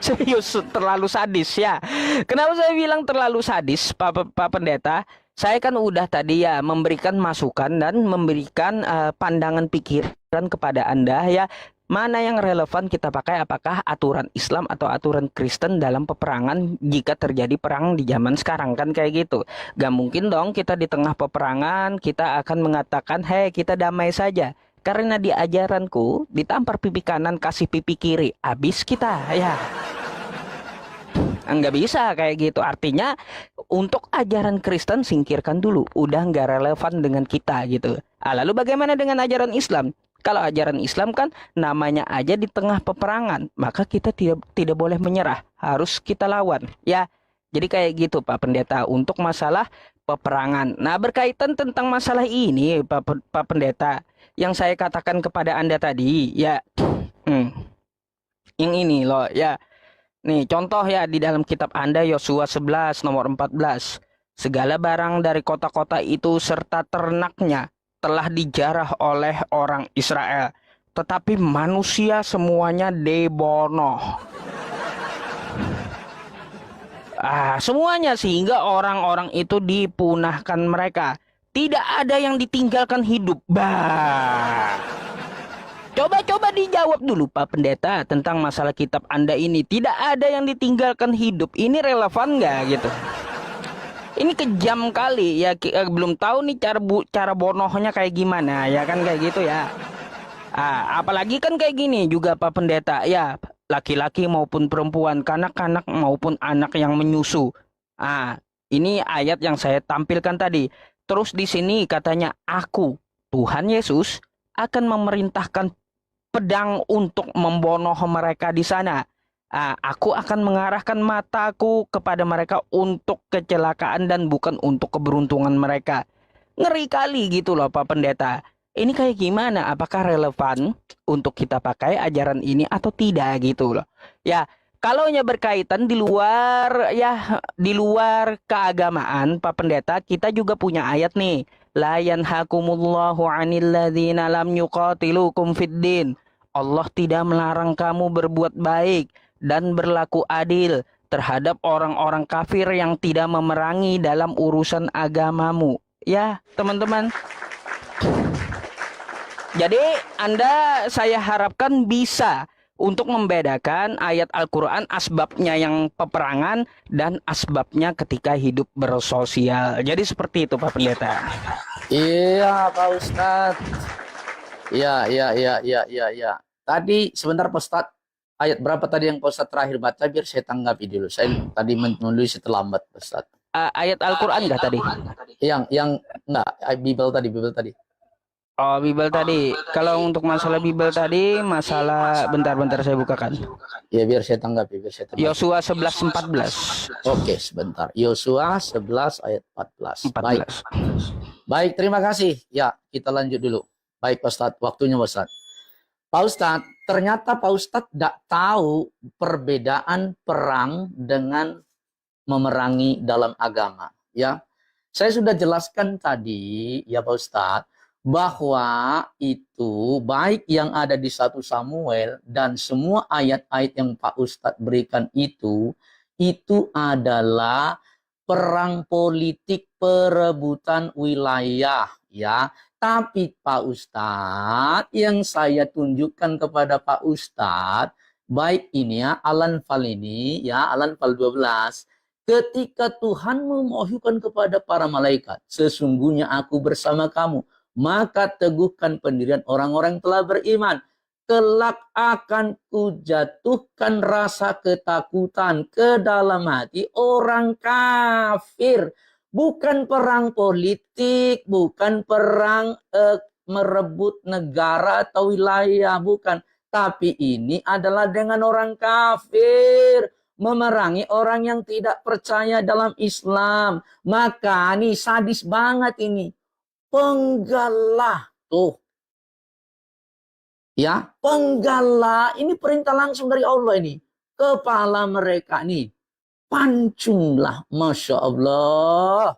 Serius, terlalu sadis ya. Kenapa saya bilang terlalu sadis, Pak Pendeta? Saya kan udah tadi ya memberikan masukan dan memberikan pandangan pikiran kepada Anda ya. Mana yang relevan kita pakai, apakah aturan Islam atau aturan Kristen dalam peperangan jika terjadi perang di zaman sekarang, kan kayak gitu. Gak mungkin dong kita di tengah peperangan kita akan mengatakan, hei kita damai saja. Karena di ajaranku ditampar pipi kanan kasih pipi kiri, habis kita ya. Nggak bisa kayak gitu. Artinya untuk ajaran Kristen singkirkan dulu, udah nggak relevan dengan kita gitu. Lalu bagaimana dengan ajaran Islam? Kalau ajaran Islam kan namanya aja di tengah peperangan, maka kita tidak boleh menyerah, harus kita lawan ya. Jadi kayak gitu Pak Pendeta untuk masalah peperangan. Nah, berkaitan tentang masalah ini Pak Pendeta, yang saya katakan kepada Anda tadi ya, yang ini loh ya. Nih, contoh ya di dalam kitab Anda Yosua 11 nomor 14. Segala barang dari kota-kota itu serta ternaknya telah dijarah oleh orang Israel, tetapi manusia semuanya dibunuh. Semuanya sehingga orang-orang itu dipunahkan mereka. Tidak ada yang ditinggalkan hidup. Coba dijawab dulu Pak Pendeta tentang masalah kitab Anda ini. Tidak ada yang ditinggalkan hidup. Ini relevan nggak gitu? Ini kejam kali ya. Belum tahu nih cara bonohnya kayak gimana ya kan kayak gitu ya. Apalagi kan kayak gini juga Pak Pendeta ya. Laki-laki maupun perempuan, kanak-kanak maupun anak yang menyusu. Ini ayat yang saya tampilkan tadi. Terus di sini katanya aku, Tuhan Yesus, akan memerintahkan pedang untuk membunuh mereka di sana. Aku akan mengarahkan mataku kepada mereka untuk kecelakaan dan bukan untuk keberuntungan mereka. Ngeri kali gitu loh Pak Pendeta. Ini kayak gimana? Apakah relevan untuk kita pakai ajaran ini atau tidak gitu loh. Ya, kalau berkaitan di luar keagamaan Pak Pendeta, kita juga punya ayat nih. La yanhakumullahu 'anil ladzina lam yuqatilukum fiddin. Allah tidak melarang kamu berbuat baik dan berlaku adil terhadap orang-orang kafir yang tidak memerangi dalam urusan agamamu. Ya, teman-teman. Jadi saya harapkan bisa untuk membedakan ayat Al-Quran asbabnya yang peperangan dan asbabnya ketika hidup bersosial. Jadi seperti itu Pak Pendeta. Iya Pak Ustadz. Iya. Tadi sebentar Pak Ustadz, ayat berapa tadi yang Pak Ustadz terakhir baca biar saya tanggapi dulu. Saya tadi menulis terlambat Pak Ustadz. Ayat Al-Quran nggak tadi? Yang enggak, Bible tadi. Oh, Bible tadi. Kalau untuk masalah Bible tadi, bentar saya bukakan. Ya biar saya tanggapi. Yosua 11:14. Oke, sebentar. Yosua 11 ayat 14. Baik, terima kasih. Ya, kita lanjut dulu. Baik Pak Ustadz, waktunya Pak Ustadz. Pak Ustadz, ternyata Pak Ustadz tidak tahu perbedaan perang dengan memerangi dalam agama. Ya, saya sudah jelaskan tadi ya Pak Ustadz, bahwa itu baik yang ada di 1 Samuel dan semua ayat-ayat yang Pak Ustadz berikan itu adalah perang politik perebutan wilayah ya. Tapi Pak Ustadz, yang saya tunjukkan kepada Pak Ustadz, baik ini ya, Al-Anfal ini ya, Al-Anfal 12, ketika Tuhan memohonkan kepada para malaikat, sesungguhnya aku bersama kamu, maka teguhkan pendirian orang-orang yang telah beriman. Kelak akan kujatuhkan rasa ketakutan ke dalam hati orang kafir. Bukan perang politik, bukan perang merebut negara atau wilayah, bukan. Tapi ini adalah dengan orang kafir, memerangi orang yang tidak percaya dalam Islam. Maka ini sadis banget ini. Penggalah tuh. Ya, penggalah ini perintah langsung dari Allah ini. Kepala mereka nih. Pancunglah, Masya Allah.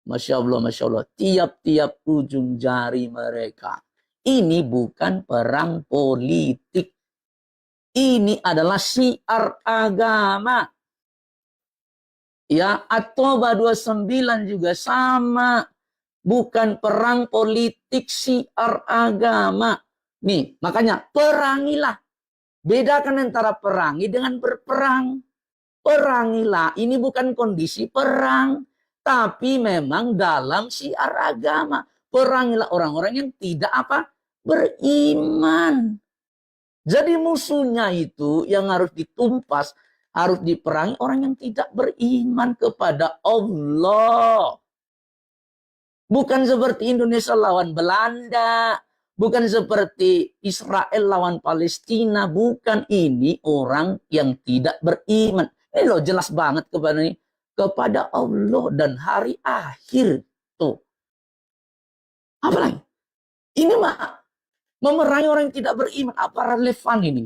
Masya Allah, Masya Allah. Tiap-tiap ujung jari mereka. Ini bukan perang politik. Ini adalah syiar agama. Ya, At-Taubah 29 juga sama. Bukan perang politik, syiar agama. Nih, makanya perangilah. Bedakan antara perangi dengan berperang. Perangilah, ini bukan kondisi perang, tapi memang dalam syiar agama. Perangilah orang-orang yang tidak beriman. Jadi musuhnya itu yang harus ditumpas, harus diperangi orang yang tidak beriman kepada Allah. Bukan seperti Indonesia lawan Belanda, bukan seperti Israel lawan Palestina, bukan. Ini orang yang tidak beriman. Ini loh jelas banget kepada Allah dan hari akhir. Tuh. Apalagi? Ini mah memerangi orang yang tidak beriman. Apa relevan ini?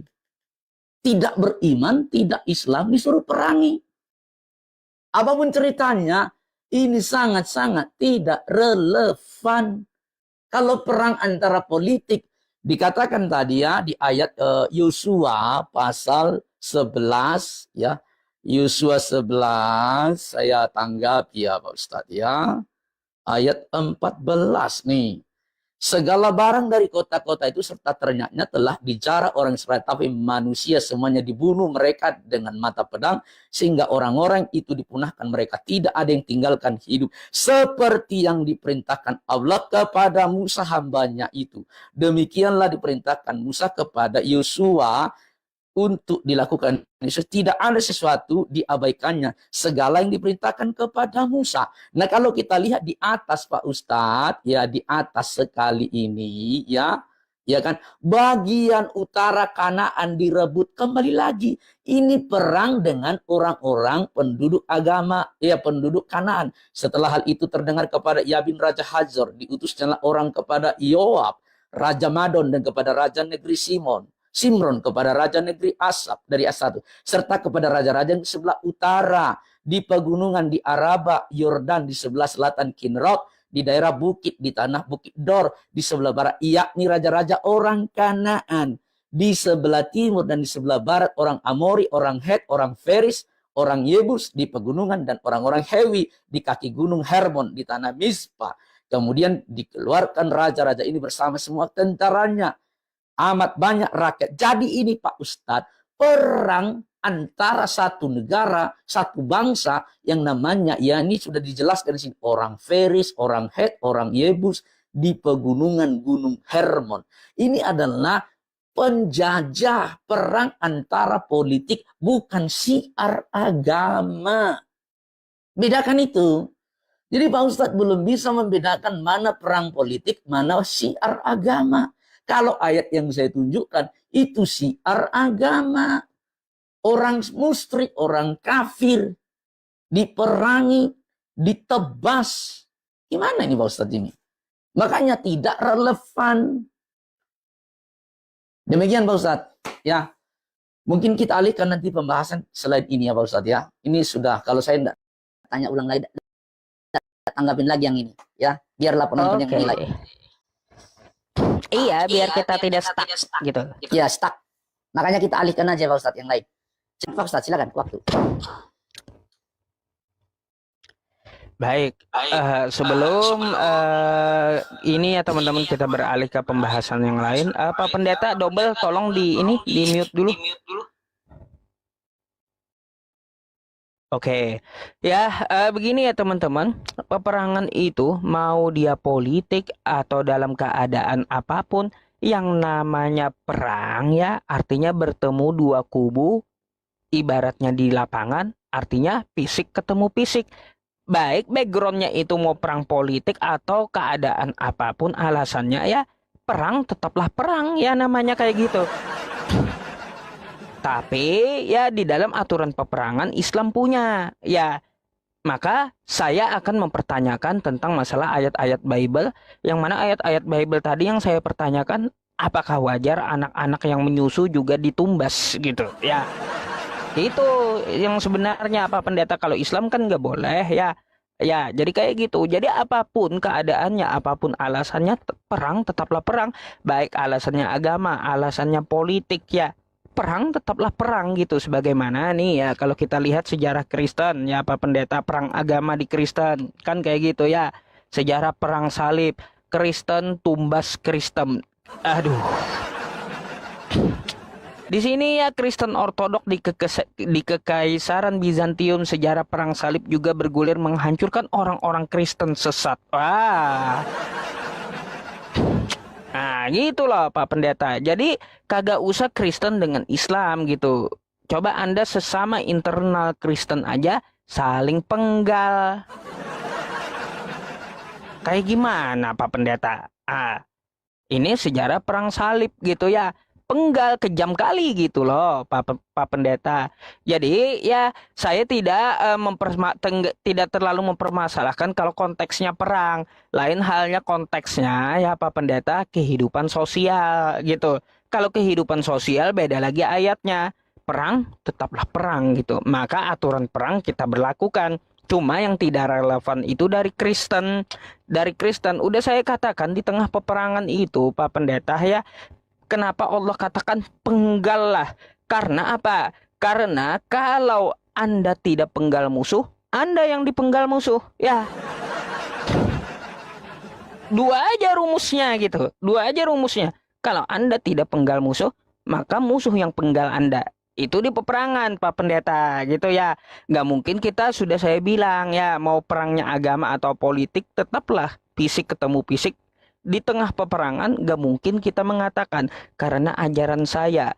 Tidak beriman, tidak Islam disuruh perangi. Apapun ceritanya, ini sangat-sangat tidak relevan. Kalau perang antara politik, dikatakan tadi ya di ayat Yosua pasal 11 ya. Yosua 11 saya tanggapi ya Pak Ustadz ya. Ayat 14 nih. Segala barang dari kota-kota itu serta ternaknya telah dijarah orang Israel, tapi manusia semuanya dibunuh mereka dengan mata pedang, sehingga orang-orang itu dipunahkan mereka. Tidak ada yang tinggalkan hidup. Seperti yang diperintahkan Allah kepada Musa hambanya itu. Demikianlah diperintahkan Musa kepada Yosua untuk dilakukan. Tidak ada sesuatu diabaikannya. Segala yang diperintahkan kepada Musa. Nah kalau kita lihat di atas Pak Ustadz, ya di atas sekali ini, ya kan, bagian utara Kanaan direbut kembali lagi. Ini perang dengan orang-orang penduduk agama, ya penduduk Kanaan. Setelah hal itu terdengar kepada Yabin Raja Hazor, diutusnya orang kepada Yoab, Raja Madon, dan kepada Raja negeri Simron kepada raja negeri dari Asad, serta kepada raja-raja di sebelah utara, di pegunungan di Araba, Yordan di sebelah selatan Kinrot, di daerah bukit, di tanah bukit Dor, di sebelah barat, yakni raja-raja orang Kanaan, di sebelah timur dan di sebelah barat orang Amori, orang Het, orang Feris, orang Yebus di pegunungan, dan orang-orang Hewi di kaki gunung Hermon di tanah Mizpah. Kemudian dikeluarkan raja-raja ini bersama semua tentaranya. Amat banyak rakyat. Jadi ini Pak Ustadz, perang antara satu negara, satu bangsa yang namanya, ya ini sudah dijelaskan di sini, orang Feris, orang Het, orang Yebus di pegunungan Gunung Hermon. Ini adalah penjajah, perang antara politik, bukan syiar agama. Bedakan itu. Jadi Pak Ustadz belum bisa membedakan mana perang politik, mana syiar agama. Kalau ayat yang saya tunjukkan itu syiar agama. Orang musyrik, orang kafir diperangi, ditebas. Gimana ini Pak Ustadz ini? Makanya tidak relevan. Demikian Pak Ustadz. Ya, mungkin kita alihkan nanti pembahasan selain ini ya Pak Ustadz ya. Ini sudah, kalau saya tidak tanya ulang lagi, tanggapin lagi yang ini. Ya, biarlah penonton yang menilai. Iya, biar kita tidak stuck gitu. Ya, stuck. Makanya kita alihkan aja Pak Ustadz yang lain. Pak Ustadz, silakan waktu. Baik, sebelum ini ya teman-teman kita beralih ke pembahasan yang lain. Pak Pendeta double tolong di mute dulu. Oke, ya begini ya teman-teman, peperangan itu mau dia politik atau dalam keadaan apapun, yang namanya perang ya artinya bertemu dua kubu, ibaratnya di lapangan, artinya fisik ketemu fisik. baik backgroundnya itu mau perang politik atau keadaan apapun alasannya ya, perang tetaplah perang ya, namanya kayak gitu. Tapi ya di dalam aturan peperangan Islam punya ya, maka saya akan mempertanyakan tentang masalah ayat-ayat Bible, yang mana ayat-ayat Bible tadi yang saya pertanyakan, apakah wajar anak-anak yang menyusu juga ditumbas gitu ya. Itu yang sebenarnya Pak Pendeta, kalau Islam kan nggak boleh ya. Ya, jadi kayak gitu. Jadi apapun keadaannya, apapun alasannya, perang tetaplah perang. Baik alasannya agama, alasannya politik ya. Perang tetaplah perang gitu. Sebagaimana nih ya, kalau kita lihat sejarah Kristen ya Pak Pendeta, perang agama di Kristen kan kayak gitu ya. Sejarah perang salib, Kristen tumbas Kristen. Aduh. Di sini ya Kristen Ortodok di Kekaisaran Bizantium, sejarah perang salib juga bergulir menghancurkan orang-orang Kristen sesat. Wah. Nah, gitu loh Pak Pendeta. Jadi kagak usah Kristen dengan Islam gitu. Coba Anda sesama internal Kristen aja saling penggal. Kayak gimana Pak Pendeta? Ini sejarah perang salib gitu ya. Penggal, kejam kali gitu loh Pak Pendeta. Jadi ya saya tidak tidak terlalu mempermasalahkan kalau konteksnya perang. Lain halnya konteksnya ya Pak Pendeta, kehidupan sosial gitu. Kalau kehidupan sosial beda lagi ayatnya. Perang tetaplah perang gitu. Maka aturan perang kita berlakukan. Cuma yang tidak relevan itu dari Kristen. Dari Kristen udah saya katakan di tengah peperangan itu Pak Pendeta ya. Kenapa Allah katakan penggal lah? Karena apa? Karena kalau Anda tidak penggal musuh, Anda yang dipenggal musuh. Ya. Dua aja rumusnya gitu. Dua aja rumusnya. Kalau Anda tidak penggal musuh, maka musuh yang penggal Anda. Itu di peperangan Pak Pendeta gitu ya. Nggak mungkin kita, sudah saya bilang ya, mau perangnya agama atau politik, tetaplah fisik ketemu fisik. Di tengah peperangan gak mungkin kita mengatakan karena ajaran saya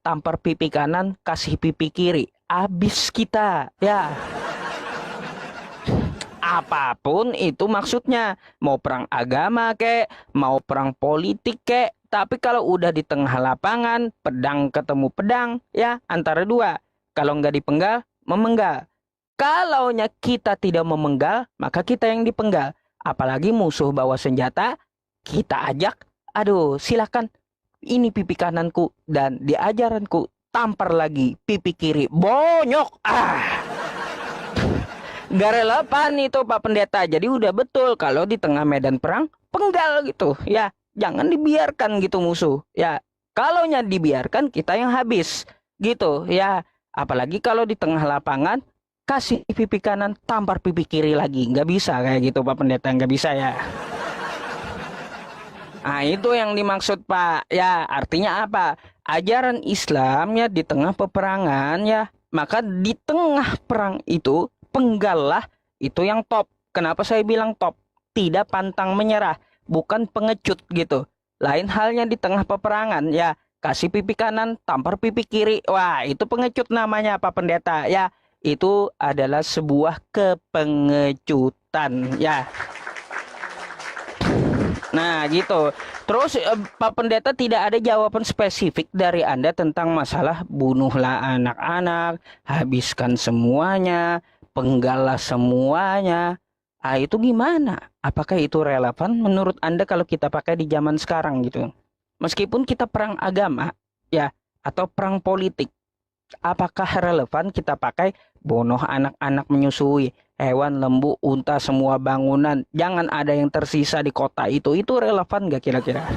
tampar pipi kanan kasih pipi kiri, habis kita ya. Apapun itu maksudnya, mau perang agama kek, mau perang politik kek, tapi kalau udah di tengah lapangan, pedang ketemu pedang ya, antara dua. Kalau nggak dipenggal, memenggal. Kalaunya kita tidak memenggal, maka kita yang dipenggal. Apalagi musuh bawa senjata, kita ajak, aduh silakan, ini pipi kananku, dan di ajaranku tampar lagi pipi kiri, bonyok. Gak relevan itu Pak Pendeta. Jadi udah betul kalau di tengah medan perang penggal gitu ya, jangan dibiarkan gitu musuh ya. Kalaunya dibiarkan kita yang habis gitu ya. Apalagi kalau di tengah lapangan kasih pipi kanan tampar pipi kiri lagi, nggak bisa kayak gitu Pak Pendeta, nggak bisa ya. Nah itu yang dimaksud Pak ya, artinya apa? Ajaran Islam ya di tengah peperangan ya, maka di tengah perang itu penggalah itu yang top. Kenapa saya bilang top? Tidak pantang menyerah, bukan pengecut gitu. Lain halnya di tengah peperangan ya, kasih pipi kanan tampar pipi kiri, wah itu pengecut namanya Pak Pendeta ya. Itu adalah sebuah kepengecutan ya. Nah gitu. Terus Pak Pendeta, tidak ada jawaban spesifik dari Anda tentang masalah bunuhlah anak-anak, habiskan semuanya, penggalah semuanya. Itu gimana? Apakah itu relevan menurut Anda kalau kita pakai di zaman sekarang gitu? Meskipun kita perang agama ya, atau perang politik, apakah relevan kita pakai bunuh anak-anak menyusui, hewan, lembu, unta, semua bangunan, jangan ada yang tersisa di kota itu relevan gak kira-kira?